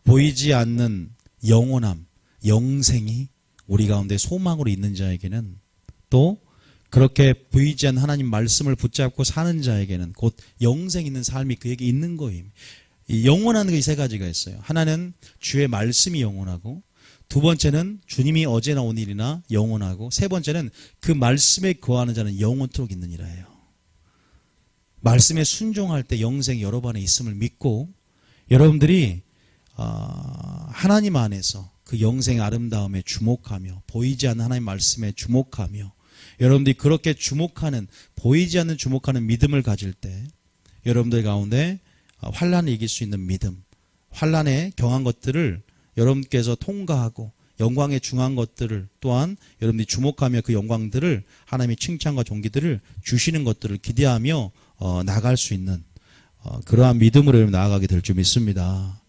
보이지 않는 영원함, 영생이 우리 가운데 소망으로 있는 자에게는, 또 그렇게 보이지 않는 하나님 말씀을 붙잡고 사는 자에게는 곧 영생 있는 삶이 그에게 있는 거예요. 이 영원한 게 세 가지가 있어요. 하나는 주의 말씀이 영원하고, 두 번째는 주님이 어제나 오늘이나 영원하고, 세 번째는 그 말씀에 거하는 자는 영원토록 있느니라예요. 말씀에 순종할 때 영생이 여러분 안에 있음을 믿고, 여러분들이 하나님 안에서 그 영생의 아름다움에 주목하며 보이지 않는 하나님 말씀에 주목하며, 여러분들이 그렇게 주목하는, 보이지 않는 주목하는 믿음을 가질 때 여러분들 가운데 환난을 이길 수 있는 믿음, 환난에 경한 것들을 여러분께서 통과하고 영광에 중한 것들을 또한 여러분들이 주목하며 그 영광들을 하나님의 칭찬과 존귀들을 주시는 것들을 기대하며 나아갈 수 있는 그러한 믿음으로 여러분 나아가게 될 줄 믿습니다.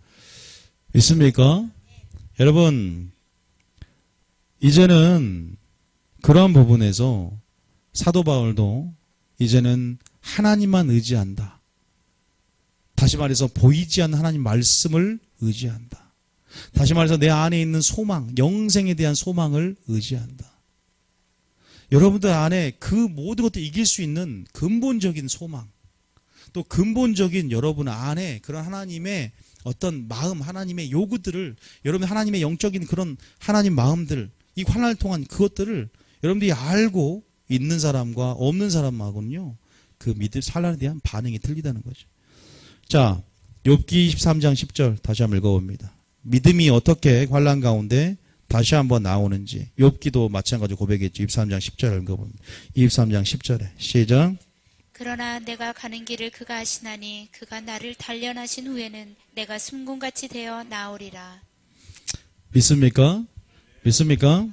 믿습니까? 여러분, 이제는 그러한 부분에서 사도 바울도 이제는 하나님만 의지한다. 다시 말해서 보이지 않는 하나님 말씀을 의지한다. 다시 말해서 내 안에 있는 소망, 영생에 대한 소망을 의지한다. 여러분들 안에 그 모든 것도 이길 수 있는 근본적인 소망, 또 근본적인 여러분 안에 그런 하나님의 어떤 마음, 하나님의 요구들을, 여러분 하나님의 영적인 그런 하나님 마음들, 이 환난을 통한 그것들을 여러분들이 알고 있는 사람과 없는 사람하고는요, 그 믿음, 환난에 대한 반응이 틀리다는 거죠. 자, 욥기 23장 10절 다시 한번 읽어봅니다. 믿음이 어떻게 환난 가운데 다시 한번 나오는지, 욥기도 마찬가지로 고백했죠. 23장 10절 읽어봅니다. 23장 10절에 시작. 그러나 내가 가는 길을 그가 아시나니 그가 나를 단련하신 후에는 내가 숨군같이 되어 나오리라. 믿습니까? 믿습니까?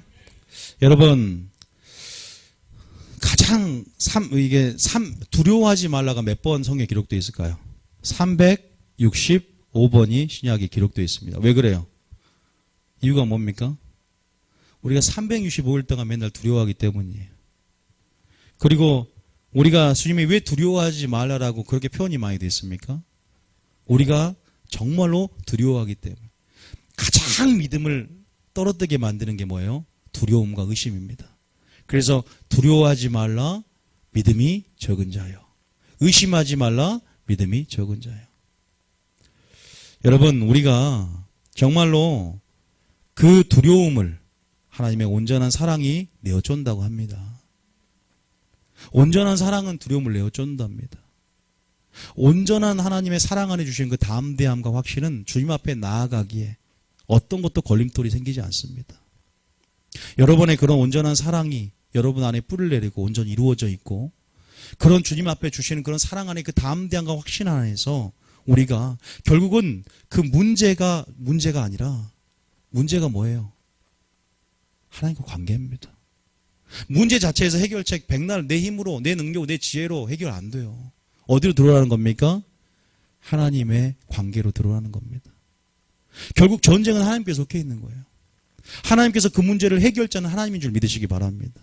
여러분, 가장 두려워하지 말라가 몇 번 성경에 기록되어 있을까요? 365번이 신약에 기록되어 있습니다. 왜 그래요? 이유가 뭡니까? 우리가 365일 동안 맨날 두려워하기 때문이에요. 그리고 우리가 주님이 왜 두려워하지 말라라고 그렇게 표현이 많이 되어 있습니까? 우리가 정말로 두려워하기 때문에. 가장 믿음을 떨어뜨리게 만드는 게 뭐예요? 두려움과 의심입니다. 그래서 두려워하지 말라, 믿음이 적은 자요. 의심하지 말라, 믿음이 적은 자요. 여러분, 우리가 정말로 그 두려움을 하나님의 온전한 사랑이 내어준다고 합니다. 온전한 사랑은 두려움을 내어준답니다. 온전한 하나님의 사랑 안에 주신 그 담대함과 확신은 주님 앞에 나아가기에 어떤 것도 걸림돌이 생기지 않습니다. 여러분의 그런 온전한 사랑이 여러분 안에 뿌리를 내리고 온전히 이루어져 있고 그런 주님 앞에 주시는 그런 사랑 안에 그 담대함과 확신 안에서 우리가 결국은 그 문제가 아니라 문제가 뭐예요? 하나님과 관계입니다. 문제 자체에서 해결책 백날 내 힘으로 내 능력 내 지혜로 해결 안 돼요. 어디로 들어가는 겁니까? 하나님의 관계로 들어가는 겁니다. 결국 전쟁은 하나님께 속해 있는 거예요. 하나님께서 그 문제를 해결자는 하나님인 줄 믿으시기 바랍니다.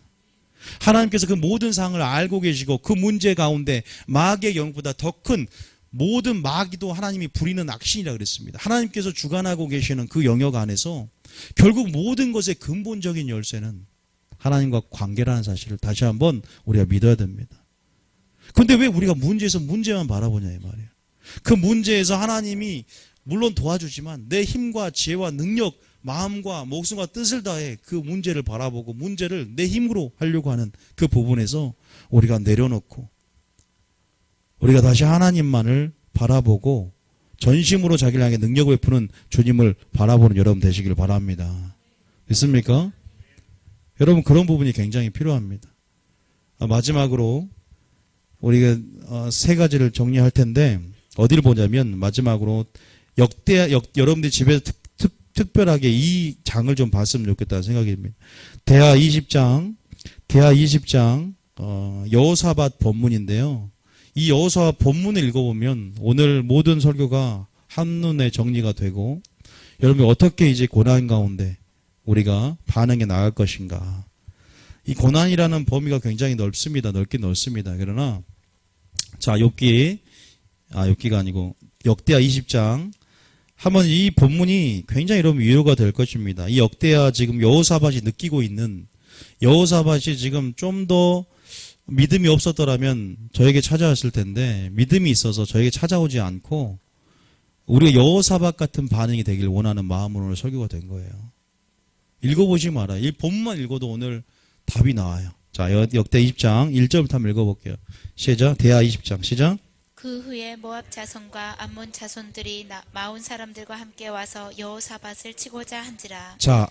하나님께서 그 모든 상황을 알고 계시고 그 문제 가운데 마귀의 영보다 더 큰 모든 마귀도 하나님이 부리는 악신이라 그랬습니다. 하나님께서 주관하고 계시는 그 영역 안에서 결국 모든 것의 근본적인 열쇠는 하나님과 관계라는 사실을 다시 한번 우리가 믿어야 됩니다. 그런데 왜 우리가 문제에서 문제만 바라보냐 이 말이에요. 그 문제에서 하나님이 물론 도와주지만 내 힘과 지혜와 능력, 마음과 목숨과 뜻을 다해 그 문제를 바라보고 문제를 내 힘으로 하려고 하는 그 부분에서 우리가 내려놓고 우리가 다시 하나님만을 바라보고 전심으로 자기를 향해 능력을 베푸는 주님을 바라보는 여러분 되시길 바랍니다. 믿습니까? 여러분 그런 부분이 굉장히 필요합니다. 마지막으로 우리가 세 가지를 정리할 텐데 어디를 보자면 마지막으로 여러분들 집에서 특별하게 이 장을 좀 봤으면 좋겠다는 생각이 듭니다. 대하 20장 여호사밧 본문인데요. 이 여호사밧 본문을 읽어보면 오늘 모든 설교가 한눈에 정리가 되고 여러분이 어떻게 이제 고난 가운데 우리가 반응해 나갈 것인가. 이 고난이라는 범위가 굉장히 넓습니다. 넓긴 넓습니다. 그러나 자 욥기가 아니고 역대하 20장 한번 이 본문이 굉장히 여러분 위로가 될 것입니다. 이 역대하 지금 여호사밧이 느끼고 있는 여호사밧이 지금 좀 더 믿음이 없었더라면 저에게 찾아왔을 텐데 믿음이 있어서 저에게 찾아오지 않고 우리가 여호사밧 같은 반응이 되길 원하는 마음으로 오늘 설교가 된 거예요. 읽어보지 마라. 이 본문만 읽어도 오늘 답이 나와요. 자, 역대 20장 1절부터 한번 읽어볼게요. 시작. 대하 20장 시작. 그 후에 모압 자손과 암몬 자손들이 마온 사람들과 함께 와서 여호사밧을 치고자 한지라. 자,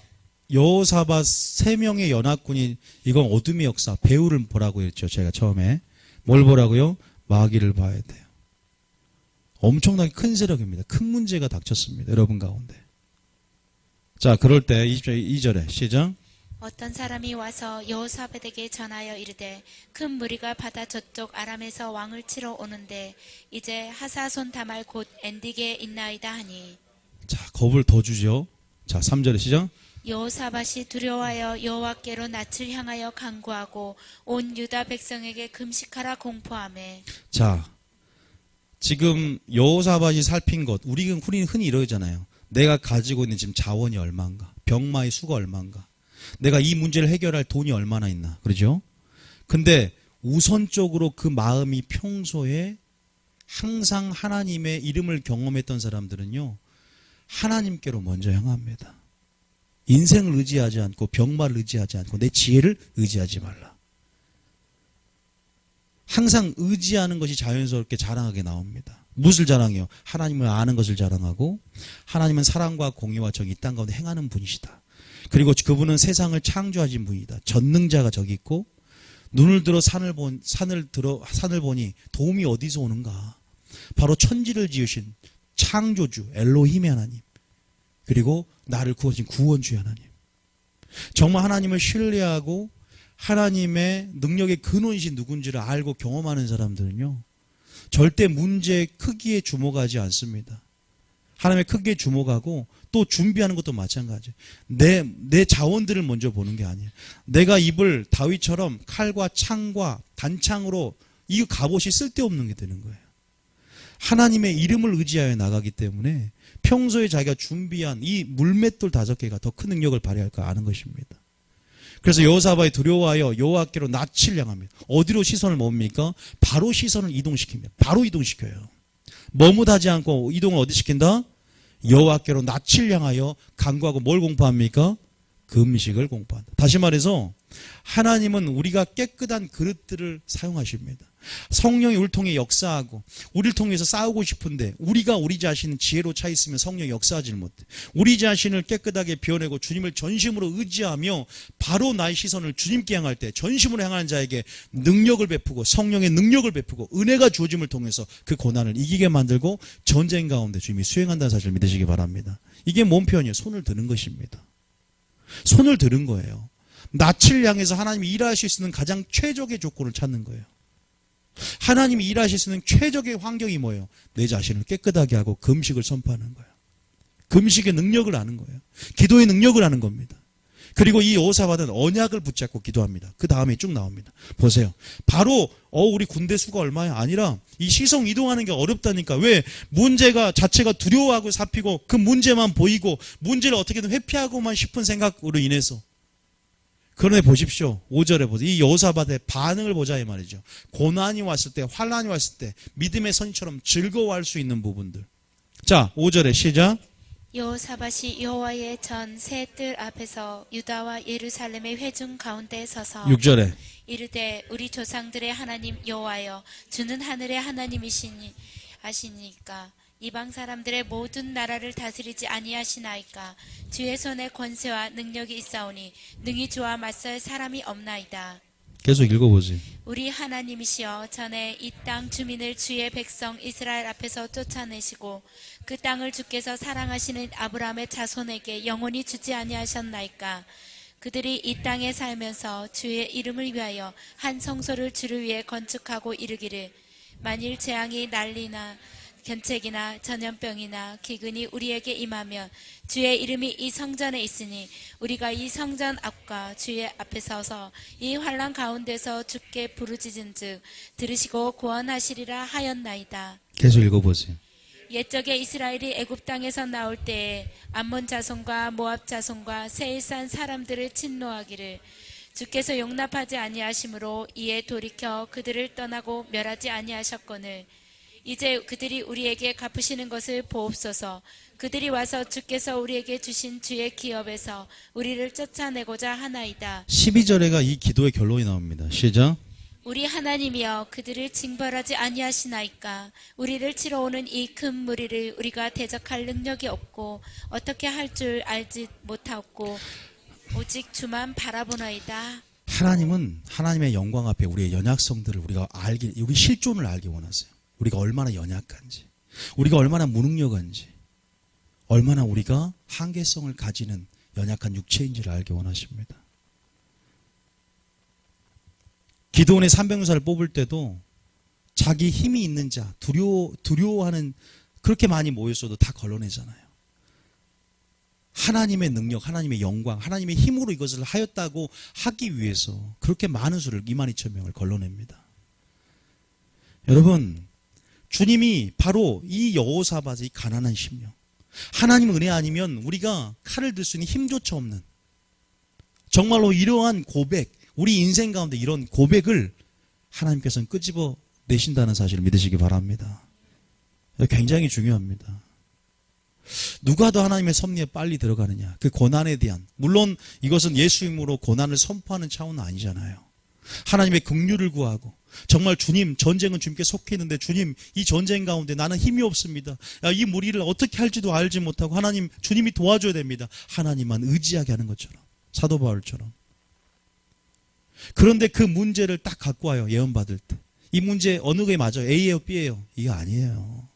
여호사밧 3명의 연합군이 이건 어둠의 역사 배후를 보라고 했죠. 제가 처음에 뭘 보라고요? 마귀를 봐야 돼요. 엄청나게 큰 세력입니다. 큰 문제가 닥쳤습니다. 여러분 가운데. 자, 그럴 때 2절에 시작. 어떤 사람이 와서 여호사밧에게 전하여 이르되 큰 무리가 바다 저쪽 아람에서 왕을 치러 오는데 이제 하사손 다말 곧 엔디게에 있나이다 하니. 자, 겁을 더 주죠. 자, 3절에 시작. 여호사밧이 두려워하여 여호와께로 낯을 향하여 간구하고 온 유다 백성에게 금식하라 공포하매. 자, 지금 여호사밧이 살핀 것 우리는 흔히 이러잖아요. 내가 가지고 있는 지금 자원이 얼마인가, 병마의 수가 얼마인가, 내가 이 문제를 해결할 돈이 얼마나 있나, 그러죠? 근데 우선적으로 그 마음이 평소에 항상 하나님의 이름을 경험했던 사람들은요, 하나님께로 먼저 향합니다. 인생을 의지하지 않고 병마를 의지하지 않고 내 지혜를 의지하지 말라. 항상 의지하는 것이 자연스럽게 자랑하게 나옵니다. 무엇을 자랑해요? 하나님을 아는 것을 자랑하고 하나님은 사랑과 공의와 정의 이 땅 가운데 행하는 분이시다. 그리고 그분은 세상을 창조하신 분이다. 전능자가 저기 있고 눈을 들어 산을 보니 도움이 어디서 오는가? 바로 천지를 지으신 창조주 엘로힘의 하나님, 그리고 나를 구원하신 구원주의 하나님. 정말 하나님을 신뢰하고 하나님의 능력의 근원이신 누군지를 알고 경험하는 사람들은요, 절대 문제의 크기에 주목하지 않습니다. 하나님의 크기에 주목하고 또 준비하는 것도 마찬가지예요. 내 자원들을 먼저 보는 게 아니에요. 내가 입을 다윗처럼 칼과 창과 단창으로 이 갑옷이 쓸데없는 게 되는 거예요. 하나님의 이름을 의지하여 나가기 때문에 평소에 자기가 준비한 이 물맷돌 5개가 더 큰 능력을 발휘할 거 아는 것입니다. 그래서 여호사밧이 두려워하여 여호와께로 낯을 향합니다. 어디로 시선을 뭡니까? 바로 시선을 이동시킵니다. 바로 이동시켜요. 머뭇하지 않고 이동을 어디 시킨다? 여호와께로 낯을 향하여 간구하고 뭘 공포합니까? 금식을 공포한다. 다시 말해서 하나님은 우리가 깨끗한 그릇들을 사용하십니다. 성령이 우리를 통해 역사하고 우리를 통해서 싸우고 싶은데 우리가 우리 자신 지혜로 차 있으면 성령이 역사하지를 못해. 우리 자신을 깨끗하게 비워내고 주님을 전심으로 의지하며 바로 나의 시선을 주님께 향할 때 전심으로 향하는 자에게 능력을 베푸고 성령의 능력을 베푸고 은혜가 주어짐을 통해서 그 고난을 이기게 만들고 전쟁 가운데 주님이 수행한다는 사실을 믿으시기 바랍니다. 이게 뭔 표현이에요? 손을 드는 것입니다. 손을 드는 거예요. 낯을 향해서 하나님이 일하실 수 있는 가장 최적의 조건을 찾는 거예요. 하나님이 일하실 수 있는 최적의 환경이 뭐예요? 내 자신을 깨끗하게 하고 금식을 선포하는 거예요. 금식의 능력을 아는 거예요. 기도의 능력을 아는 겁니다. 그리고 이 여호사밧은 언약을 붙잡고 기도합니다. 그 다음에 쭉 나옵니다. 보세요. 바로 우리 군대 수가 얼마야? 아니라 이 시성 이동하는 게 어렵다니까. 왜? 문제가 자체가 두려워하고 잡히고 그 문제만 보이고 문제를 어떻게든 회피하고만 싶은 생각으로 인해서. 그런데 보십시오. 5절에 보세요. 이 여호사밧의 반응을 보자 이 말이죠. 고난이 왔을 때, 환난이 왔을 때 믿음의 선처럼 즐거워할 수 있는 부분들. 자, 5절에 시작. 여호사밧이 여호와의 전 새 뜰 앞에서 유다와 예루살렘의 회중 가운데 서서 6절에 이르되 우리 조상들의 하나님 여호와여 주는 하늘의 하나님이시니 아시니까 이방 사람들의 모든 나라를 다스리지 아니하시나이까 주의 손에 권세와 능력이 있사오니 능히 주와 맞설 사람이 없나이다. 계속 읽어보지. 우리 하나님이시여 전에 이 땅 주민을 주의 백성 이스라엘 앞에서 쫓아내시고 그 땅을 주께서 사랑하시는 아브라함의 자손에게 영원히 주지 아니하셨나이까. 그들이 이 땅에 살면서 주의 이름을 위하여 한 성소를 주를 위해 건축하고 이르기를 만일 재앙이 난리나 견책이나 전염병이나 기근이 우리에게 임하면 주의 이름이 이 성전에 있으니 우리가 이 성전 앞과 주의 앞에 서서 이 환난 가운데서 주께 부르짖은즉 들으시고 구원하시리라 하였나이다. 계속 읽어보세요. 옛적에 이스라엘이 애굽 땅에서 나올 때에 암몬 자손과 모압 자손과 세일산 사람들을 침노하기를 주께서 용납하지 아니하심으로 이에 돌이켜 그들을 떠나고 멸하지 아니하셨거늘 이제 그들이 우리에게 갚으시는 것을 보옵소서. 그들이 와서 주께서 우리에게 주신 주의 기업에서 우리를 쫓아내고자 하나이다. 12절에가 이 기도의 결론이 나옵니다. 시작. 우리 하나님이여 그들을 징벌하지 아니하시나이까. 우리를 치러 오는 이 큰 무리를 우리가 대적할 능력이 없고 어떻게 할 줄 알지 못하고 오직 주만 바라보나이다. 하나님은 하나님의 영광 앞에 우리의 연약성들을 우리가 우리 실존을 알기 원하세요. 우리가 얼마나 연약한지, 우리가 얼마나 무능력한지, 얼마나 우리가 한계성을 가지는 연약한 육체인지를 알기 원하십니다. 기드온의 300용사를 뽑을 때도 자기 힘이 있는 자, 두려워하는 그렇게 많이 모였어도 다 걸러내잖아요. 하나님의 능력, 하나님의 영광, 하나님의 힘으로 이것을 하였다고 하기 위해서 그렇게 많은 수를 22,000명을 걸러냅니다. 여러분, 주님이 바로 이 여호사밧의 이 가난한 심령, 하나님 은혜 아니면 우리가 칼을 들 수 있는 힘조차 없는 정말로 이러한 고백, 우리 인생 가운데 이런 고백을 하나님께서는 끄집어 내신다는 사실을 믿으시기 바랍니다. 굉장히 중요합니다. 누가 더 하나님의 섭리에 빨리 들어가느냐, 그 고난에 대한, 물론 이것은 예수 이름으로 고난을 선포하는 차원은 아니잖아요. 하나님의 긍휼을 구하고 정말 주님, 전쟁은 주님께 속해 있는데 주님, 이 전쟁 가운데 나는 힘이 없습니다. 이 무리를 어떻게 할지도 알지 못하고 하나님, 주님이 도와줘야 됩니다. 하나님만 의지하게 하는 것처럼, 사도 바울처럼. 그런데 그 문제를 딱 갖고 와요. 예언받을 때. 이 문제 어느 게 맞아요? A예요? B예요? 이거 아니에요.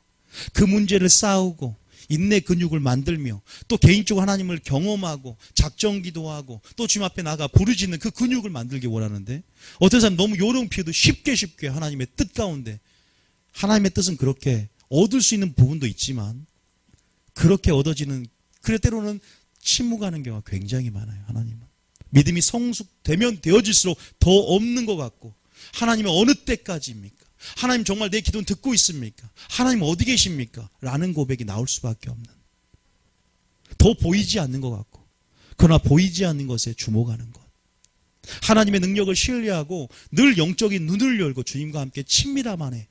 그 문제를 싸우고 인내 근육을 만들며 또 개인적으로 하나님을 경험하고 작정기도하고 또 주님 앞에 나가 부르짖는 그 근육을 만들기 원하는데 어떤 사람 너무 요령 피워도 쉽게 하나님의 뜻 가운데, 하나님의 뜻은 그렇게 얻을 수 있는 부분도 있지만 그렇게 얻어지는, 그래 때로는 침묵하는 경우가 굉장히 많아요. 하나님은 믿음이 성숙되면 되어질수록 더 없는 것 같고, 하나님은 어느 때까지입니까? 하나님 정말 내 기도는 듣고 있습니까? 하나님 어디 계십니까? 라는 고백이 나올 수밖에 없는, 더 보이지 않는 것 같고 그러나 보이지 않는 것에 주목하는 것, 하나님의 능력을 신뢰하고 늘 영적인 눈을 열고 주님과 함께 친밀함 안에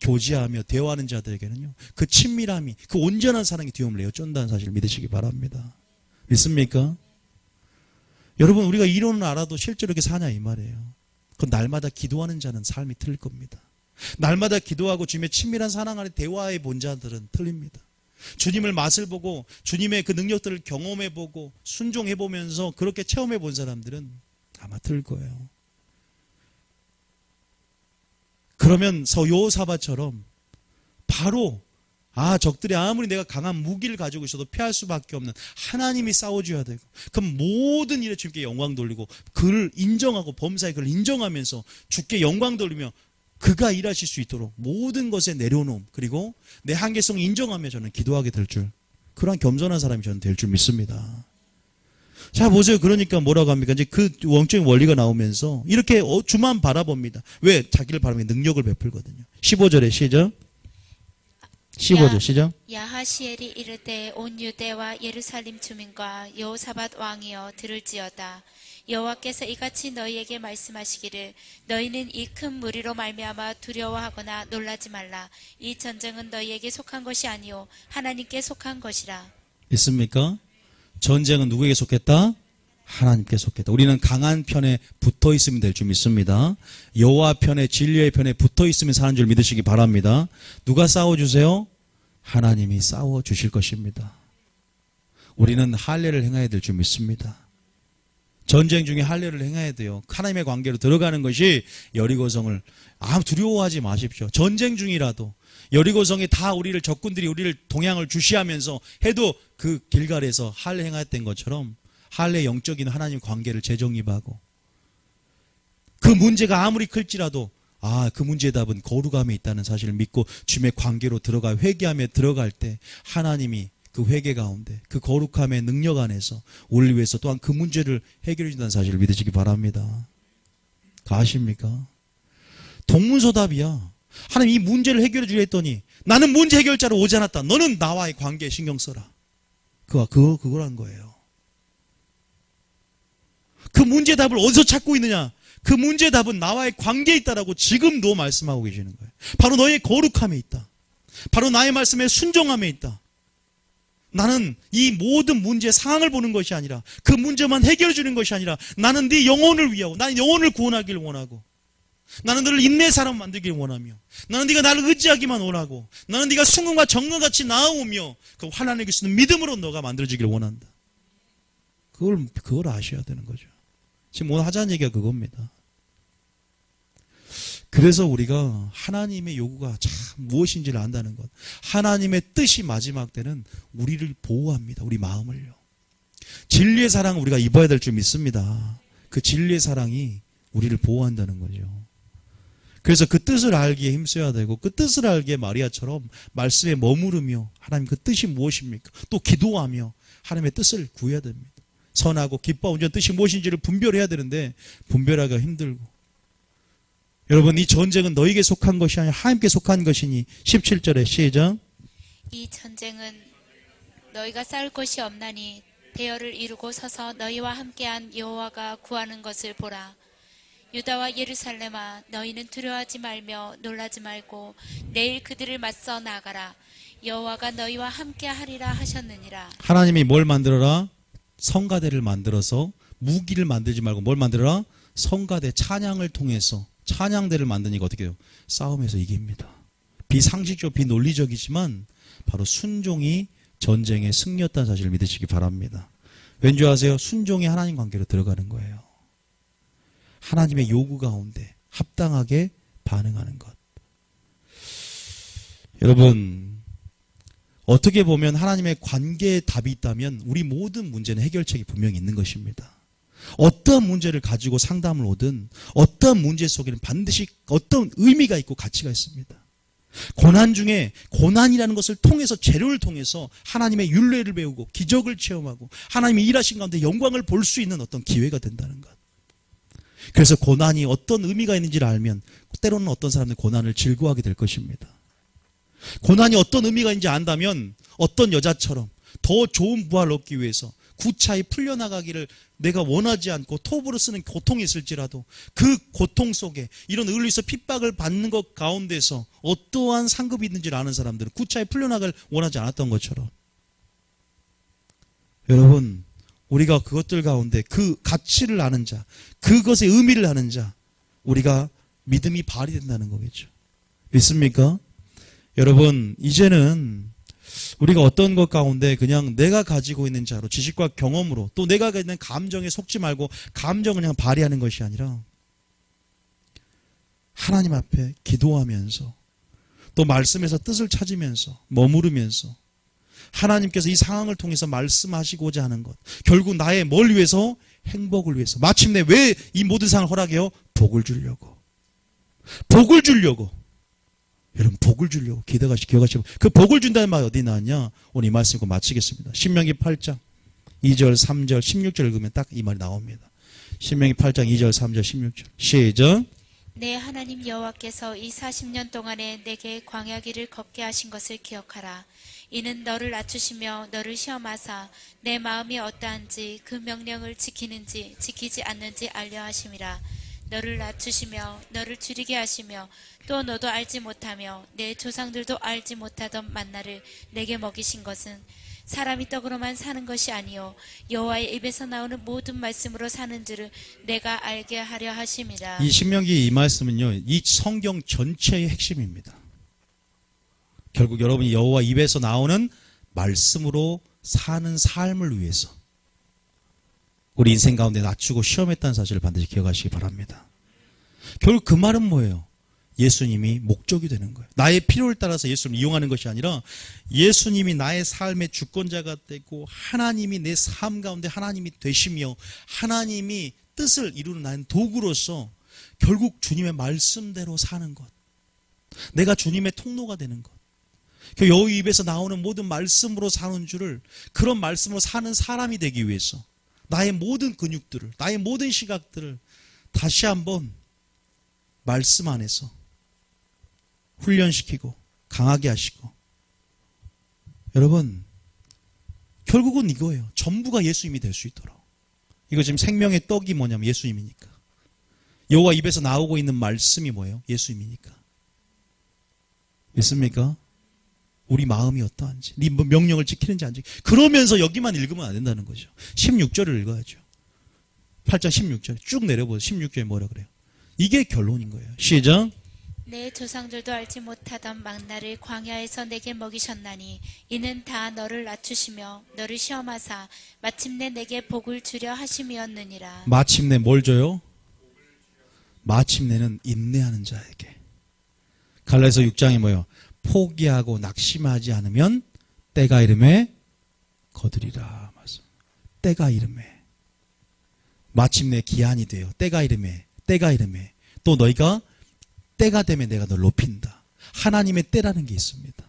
교제하며 대화하는 자들에게는요, 그 친밀함이, 그 온전한 사랑이 뒤움을 내어 쫀다는 사실을 믿으시기 바랍니다. 믿습니까? 여러분, 우리가 이론은 알아도 실제로 이렇게 사냐 이 말이에요. 그건 날마다 기도하는 자는 삶이 틀릴 겁니다. 날마다 기도하고 주님의 친밀한 사랑 안에 대화해 본 자들은 틀립니다. 주님을 맛을 보고 주님의 그 능력들을 경험해 보고 순종해 보면서 그렇게 체험해 본 사람들은 아마 틀릴 거예요. 그러면 여호사밧처럼 바로 적들이 아무리 내가 강한 무기를 가지고 있어도 피할 수밖에 없는 하나님이 싸워줘야 되고, 그럼 모든 일에 주님께 영광 돌리고 그를 인정하고 범사에 그를 인정하면서 주께 영광 돌리며 그가 일하실 수 있도록 모든 것에 내려놓음, 그리고 내 한계성을 인정하며 저는 기도하게 될 줄, 그러한 겸손한 사람이 저는 될 줄 믿습니다. 자, 보세요. 그러니까 뭐라고 합니까? 이제 그 영적인 원리가 나오면서 이렇게 주만 바라봅니다. 왜? 자기를 바라보면 능력을 베풀거든요. 15절에 시작. 15절 시작. 야하시엘이 이르되 온 유대와 예루살렘 주민과 여호사밧 왕이여 들을지어다. 여호와께서 이같이 너희에게 말씀하시기를 너희는 이 큰 무리로 말미암아 두려워하거나 놀라지 말라. 이 전쟁은 너희에게 속한 것이 아니요 하나님께 속한 것이라. 있습니까? 전쟁은 누구에게 속했다? 하나님께 속했다. 우리는 강한 편에 붙어 있으면 될 줄 믿습니다. 여호와 편에, 진리의 편에 붙어 있으면 사는 줄 믿으시기 바랍니다. 누가 싸워주세요? 하나님이 싸워주실 것입니다. 우리는 할례를 행해야 될 줄 믿습니다. 전쟁 중에 할례를 행해야 돼요. 하나님의 관계로 들어가는 것이 여리고성을 아무 두려워하지 마십시오. 전쟁 중이라도 여리고성이 다 우리를, 적군들이 우리를 동향을 주시하면서 해도 그 길갈에서 할례 행했던 것처럼 할례 영적인 하나님 관계를 재정립하고, 그 문제가 아무리 클지라도 그 문제의 답은 거룩함에 있다는 사실을 믿고 주님의 관계로 들어가 회개하며 들어갈 때 하나님이 그 회개 가운데 그 거룩함의 능력 안에서 우리를 위해서 또한 그 문제를 해결해 준다는 사실을 믿으시기 바랍니다. 아십니까? 동문서답이야. 하나님 이 문제를 해결해 주려 했더니 나는 문제 해결자로 오지 않았다. 너는 나와의 관계에 신경 써라. 그거란 거예요. 그 문제 답을 어디서 찾고 있느냐? 그 문제 답은 나와의 관계에 있다라고 지금도 말씀하고 계시는 거예요. 바로 너의 거룩함에 있다. 바로 나의 말씀에 순종함에 있다. 나는 이 모든 문제의 상황을 보는 것이 아니라 그 문제만 해결해 주는 것이 아니라 나는 네 영혼을 위하고 나는 영혼을 구원하기를 원하고, 나는 너를 인내의 사람 만들기를 원하며, 나는 네가 나를 의지하기만 원하고, 나는 네가 순금과 정금같이 나아오며 그 환난을 이길 수 있는 믿음으로 너가 만들어지기를 원한다. 그걸 아셔야 되는 거죠. 지금 오늘 하자는 얘기가 그겁니다. 그래서 우리가 하나님의 요구가 참 무엇인지를 안다는 것, 하나님의 뜻이 마지막 때는 우리를 보호합니다. 우리 마음을요. 진리의 사랑을 우리가 입어야 될 줄 믿습니다. 그 진리의 사랑이 우리를 보호한다는 거죠. 그래서 그 뜻을 알기에 힘써야 되고, 그 뜻을 알기에 마리아처럼 말씀에 머무르며 하나님 그 뜻이 무엇입니까? 또 기도하며 하나님의 뜻을 구해야 됩니다. 선하고 기뻐 온전한 뜻이 무엇인지를 분별해야 되는데 분별하기가 힘들고, 여러분 이 전쟁은 너에게 속한 것이 아니라 하나님께 속한 것이니 17절에 시작. 이 전쟁은 너희가 싸울 것이 없나니 대열을 이루고 서서 너희와 함께한 여호와가 구하는 것을 보라. 유다와 예루살렘아 너희는 두려워하지 말며 놀라지 말고 내일 그들을 맞서 나가라. 여호와가 너희와 함께하리라 하셨느니라. 하나님이 뭘 만들어라? 성가대를 만들어서, 무기를 만들지 말고 뭘 만들어라? 성가대, 찬양을 통해서 찬양대를 만드니까 어떻게 해요? 싸움에서 이깁니다. 비상식적, 비논리적이지만 바로 순종이 전쟁의 승리였다는 사실을 믿으시기 바랍니다. 왠지 아세요? 순종이 하나님 관계로 들어가는 거예요. 하나님의 요구 가운데 합당하게 반응하는 것. 여러분, 어떻게 보면 하나님의 관계에 답이 있다면 우리 모든 문제는 해결책이 분명히 있는 것입니다. 어떤 문제를 가지고 상담을 오든 어떤 문제 속에는 반드시 어떤 의미가 있고 가치가 있습니다. 고난 중에 고난이라는 것을 통해서, 재료를 통해서 하나님의 율례를 배우고 기적을 체험하고 하나님의 일하신 가운데 영광을 볼 수 있는 어떤 기회가 된다는 것. 그래서 고난이 어떤 의미가 있는지를 알면 때로는 어떤 사람들은 고난을 즐거워하게 될 것입니다. 고난이 어떤 의미가 있는지 안다면 어떤 여자처럼 더 좋은 부활을 얻기 위해서 구차히 풀려나가기를 내가 원하지 않고 톱으로 쓰는 고통이 있을지라도 그 고통 속에 이런 의리에서 핍박을 받는 것 가운데서 어떠한 상급이 있는지를 아는 사람들은 구차히 풀려나가길 원하지 않았던 것처럼, 여러분 우리가 그것들 가운데 그 가치를 아는 자, 그것의 의미를 아는 자, 우리가 믿음이 발휘된다는 거겠죠. 믿습니까? 여러분, 이제는 우리가 어떤 것 가운데 그냥 내가 가지고 있는 자로 지식과 경험으로 또 내가 가지고 있는 감정에 속지 말고 감정을 그냥 발휘하는 것이 아니라 하나님 앞에 기도하면서 또 말씀에서 뜻을 찾으면서 머무르면서 하나님께서 이 상황을 통해서 말씀하시고자 하는 것, 결국 나의 뭘 위해서? 행복을 위해서. 마침내 왜 이 모든 상황을 허락해요? 복을 주려고. 복을 주려고. 여러분, 복을 주려고 기억하시고 그 복을 준다는 말이 어디 나왔냐? 오늘 이 말씀 읽고 마치겠습니다. 신명기 8장 2절 3절 16절 읽으면 딱 이 말이 나옵니다. 신명기 8장 2절 3절 16절 시작. 내 하나님 여호와께서 이 40년 동안에 내게 광야 길을 걷게 하신 것을 기억하라. 이는 너를 낮추시며 너를 시험하사 내 마음이 어떠한지 그 명령을 지키는지 지키지 않는지 알려 하심이라. 너를 낮추시며 너를 줄이게 하시며 또 너도 알지 못하며 내 조상들도 알지 못하던 만나를 내게 먹이신 것은 사람이 떡으로만 사는 것이 아니요 여호와의 입에서 나오는 모든 말씀으로 사는 줄을 내가 알게 하려 하심이라. 이 신명기 이 말씀은요, 이 성경 전체의 핵심입니다. 결국 여러분이 여호와 입에서 나오는 말씀으로 사는 삶을 위해서 우리 인생 가운데 낮추고 시험했다는 사실을 반드시 기억하시기 바랍니다. 결국 그 말은 뭐예요? 예수님이 목적이 되는 거예요. 나의 필요를 따라서 예수님을 이용하는 것이 아니라 예수님이 나의 삶의 주권자가 되고 하나님이 내 삶 가운데 하나님이 되시며 하나님이 뜻을 이루는 나는 도구로서 결국 주님의 말씀대로 사는 것. 내가 주님의 통로가 되는 것. 여호와 입에서 나오는 모든 말씀으로 사는 줄을, 그런 말씀으로 사는 사람이 되기 위해서 나의 모든 근육들을, 나의 모든 시각들을 다시 한번 말씀 안에서 훈련시키고 강하게 하시고, 여러분 결국은 이거예요. 전부가 예수님이 될 수 있도록. 이거 지금 생명의 떡이 뭐냐면 예수님이니까. 여호와 입에서 나오고 있는 말씀이 뭐예요? 예수님이니까. 믿습니까? 우리 마음이 어떠한지, 네 명령을 지키는지 안 지키는지. 그러면서 여기만 읽으면 안 된다는 거죠. 16절을 읽어야죠. 8장 16절 쭉 내려보세요. 16절에 뭐라 그래요? 이게 결론인 거예요. 시작. 내 조상들도 알지 못하던 망나를 광야에서 내게 먹이셨나니 이는 다 너를 낮추시며 너를 시험하사 마침내 내게 복을 주려 하심이었느니라. 마침내 뭘 줘요? 마침내는 인내하는 자에게. 갈라디아서 6장에 뭐예요? 포기하고 낙심하지 않으면 때가 이름에 거두리라. 맞습니다. 때가 이름에. 마침내 기한이 돼요. 때가 이름에. 또 너희가 때가 되면 내가 널 높인다. 하나님의 때라는 게 있습니다.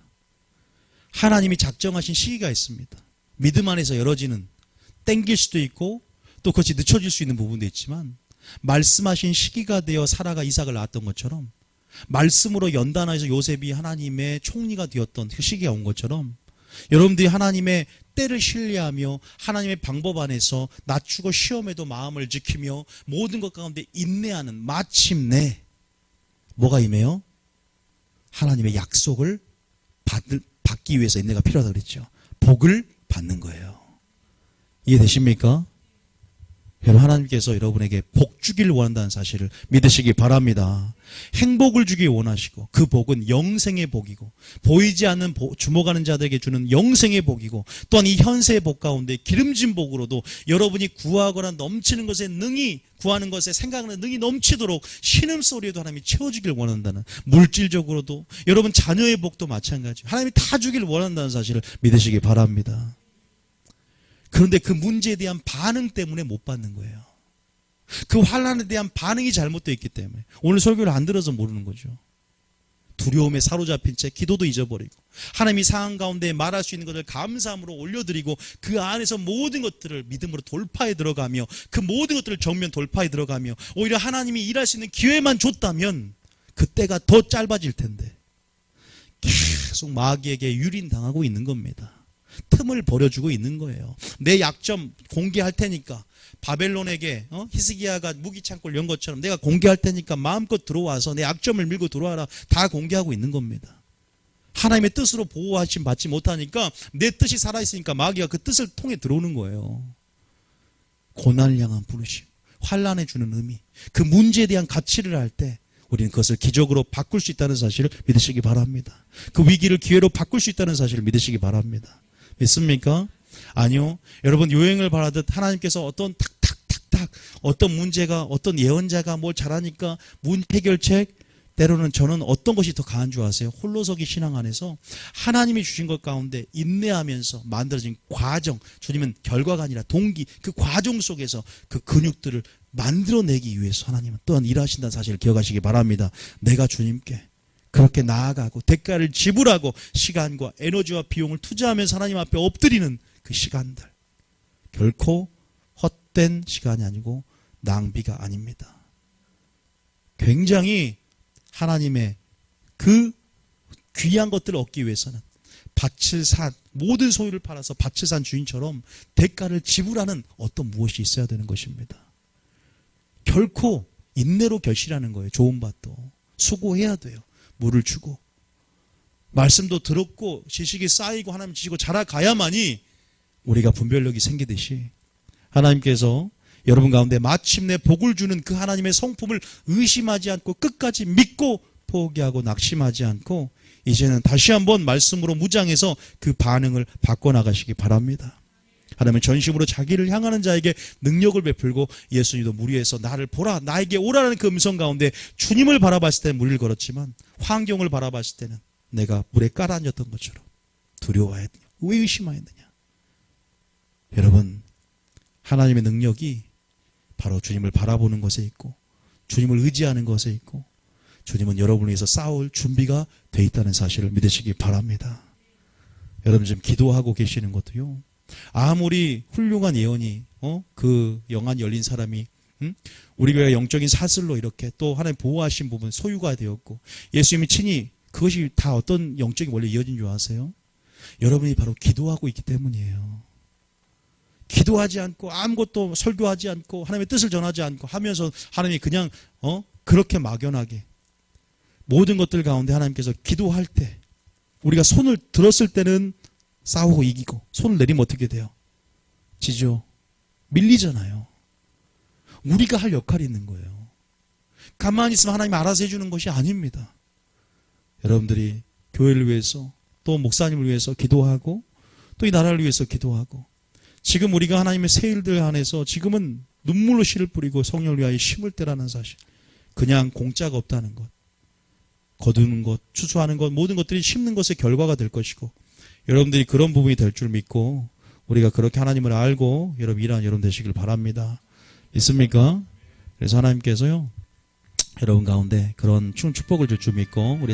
하나님이 작정하신 시기가 있습니다. 믿음 안에서 열어지는, 땡길 수도 있고 또 그것이 늦춰질 수 있는 부분도 있지만, 말씀하신 시기가 되어 사라가 이삭을 낳았던 것처럼, 말씀으로 연단하여서 요셉이 하나님의 총리가 되었던 그 시기가 온 것처럼, 여러분들이 하나님의 때를 신뢰하며 하나님의 방법 안에서 낮추고 시험에도 마음을 지키며 모든 것 가운데 인내하는, 마침내 뭐가 임해요? 하나님의 약속을 받기 위해서 인내가 필요하다고 그랬죠. 복을 받는 거예요. 이해되십니까? 여러분, 하나님께서 여러분에게 복 주기를 원한다는 사실을 믿으시기 바랍니다. 행복을 주기 원하시고, 그 복은 영생의 복이고, 보이지 않는 주목하는 자들에게 주는 영생의 복이고, 또한 이 현세의 복 가운데 기름진 복으로도 여러분이 구하거나 넘치는 것에 능히, 구하는 것에 생각하는 능히 넘치도록 신음소리에도 하나님이 채워주길 원한다는, 물질적으로도 여러분 자녀의 복도 마찬가지예요. 하나님이 다 주기를 원한다는 사실을 믿으시기 바랍니다. 그런데 그 문제에 대한 반응 때문에 못 받는 거예요. 그 환난에 대한 반응이 잘못되어 있기 때문에. 오늘 설교를 안 들어서 모르는 거죠. 두려움에 사로잡힌 채 기도도 잊어버리고, 하나님이 상황 가운데 말할 수 있는 것을 감사함으로 올려드리고, 그 안에서 모든 것들을 믿음으로 돌파해 들어가며, 그 모든 것들을 정면 돌파해 들어가며, 오히려 하나님이 일할 수 있는 기회만 줬다면 그 때가 더 짧아질 텐데 계속 마귀에게 유린당하고 있는 겁니다. 틈을 벌여주고 있는 거예요. 내 약점 공개할 테니까, 바벨론에게 히스기야가 무기창고를 연 것처럼 내가 공개할 테니까 마음껏 들어와서 내 약점을 밀고 들어와라. 다 공개하고 있는 겁니다. 하나님의 뜻으로 보호하심 받지 못하니까 내 뜻이 살아있으니까 마귀가 그 뜻을 통해 들어오는 거예요. 고난을 향한 부르심, 환난해 주는 의미, 그 문제에 대한 가치를 알 때 우리는 그것을 기적으로 바꿀 수 있다는 사실을 믿으시기 바랍니다. 그 위기를 기회로 바꿀 수 있다는 사실을 믿으시기 바랍니다. 믿습니까? 아니요. 여러분 요행을 바라듯 하나님께서 어떤 탁탁탁탁 어떤 문제가 어떤 예언자가 뭘 잘하니까 해결책, 때로는 저는 어떤 것이 더 강한 줄 아세요? 홀로서기 신앙 안에서 하나님이 주신 것 가운데 인내하면서 만들어진 과정, 주님은 결과가 아니라 동기, 그 과정 속에서 그 근육들을 만들어내기 위해서 하나님은 또한 일하신다는 사실을 기억하시기 바랍니다. 내가 주님께 그렇게 나아가고 대가를 지불하고 시간과 에너지와 비용을 투자하면서 하나님 앞에 엎드리는 그 시간들, 결코 헛된 시간이 아니고 낭비가 아닙니다. 굉장히 하나님의 그 귀한 것들을 얻기 위해서는 밭을 산, 모든 소유를 팔아서 밭을 산 주인처럼 대가를 지불하는 어떤 무엇이 있어야 되는 것입니다. 결코 인내로 결실하는 거예요. 좋은 밭도 수고해야 돼요. 물을 주고 말씀도 들었고 지식이 쌓이고 하나님 지시고 자라가야만이 우리가 분별력이 생기듯이 하나님께서 여러분 가운데 마침내 복을 주는 그 하나님의 성품을 의심하지 않고 끝까지 믿고 포기하고 낙심하지 않고 이제는 다시 한번 말씀으로 무장해서 그 반응을 바꿔나가시기 바랍니다. 하나님은 전심으로 자기를 향하는 자에게 능력을 베풀고 예수님도 물 위에서 나를 보라 나에게 오라는 그 음성 가운데 주님을 바라봤을 때는 물을 걸었지만 환경을 바라봤을 때는 내가 물에 깔아앉았던 것처럼 두려워했느냐 왜 의심하였느냐. 여러분 하나님의 능력이 바로 주님을 바라보는 것에 있고 주님을 의지하는 것에 있고 주님은 여러분을 위해서 싸울 준비가 돼 있다는 사실을 믿으시기 바랍니다. 여러분 지금 기도하고 계시는 것도요. 아무리 훌륭한 예언이 그 영안이 열린 사람이 우리 교회가 영적인 사슬로 이렇게 또 하나님 보호하신 부분 소유가 되었고 예수님이 친히 그것이 다 어떤 영적인 원리 이어진 줄 아세요? 여러분이 바로 기도하고 있기 때문이에요. 기도하지 않고 아무것도 설교하지 않고 하나님의 뜻을 전하지 않고 하면서 하나님이 그냥 그렇게 막연하게 모든 것들 가운데 하나님께서 기도할 때 우리가 손을 들었을 때는 싸우고 이기고 손을 내리면 어떻게 돼요? 지죠. 밀리잖아요. 우리가 할 역할이 있는 거예요. 가만히 있으면 하나님 알아서 해주는 것이 아닙니다. 여러분들이 교회를 위해서 또 목사님을 위해서 기도하고 또 이 나라를 위해서 기도하고 지금 우리가 하나님의 새 일들 안에서 지금은 눈물로 씨를 뿌리고 성령을 위하여 심을 때라는 사실. 그냥 공짜가 없다는 것. 거두는 것, 추수하는 것, 모든 것들이 심는 것의 결과가 될 것이고 여러분들이 그런 부분이 될 줄 믿고 우리가 그렇게 하나님을 알고 여러분 일하는 여러분 되시길 바랍니다. 있습니까? 그래서 하나님께서요. 여러분 가운데 그런 축복을 줄 줄 믿고 우리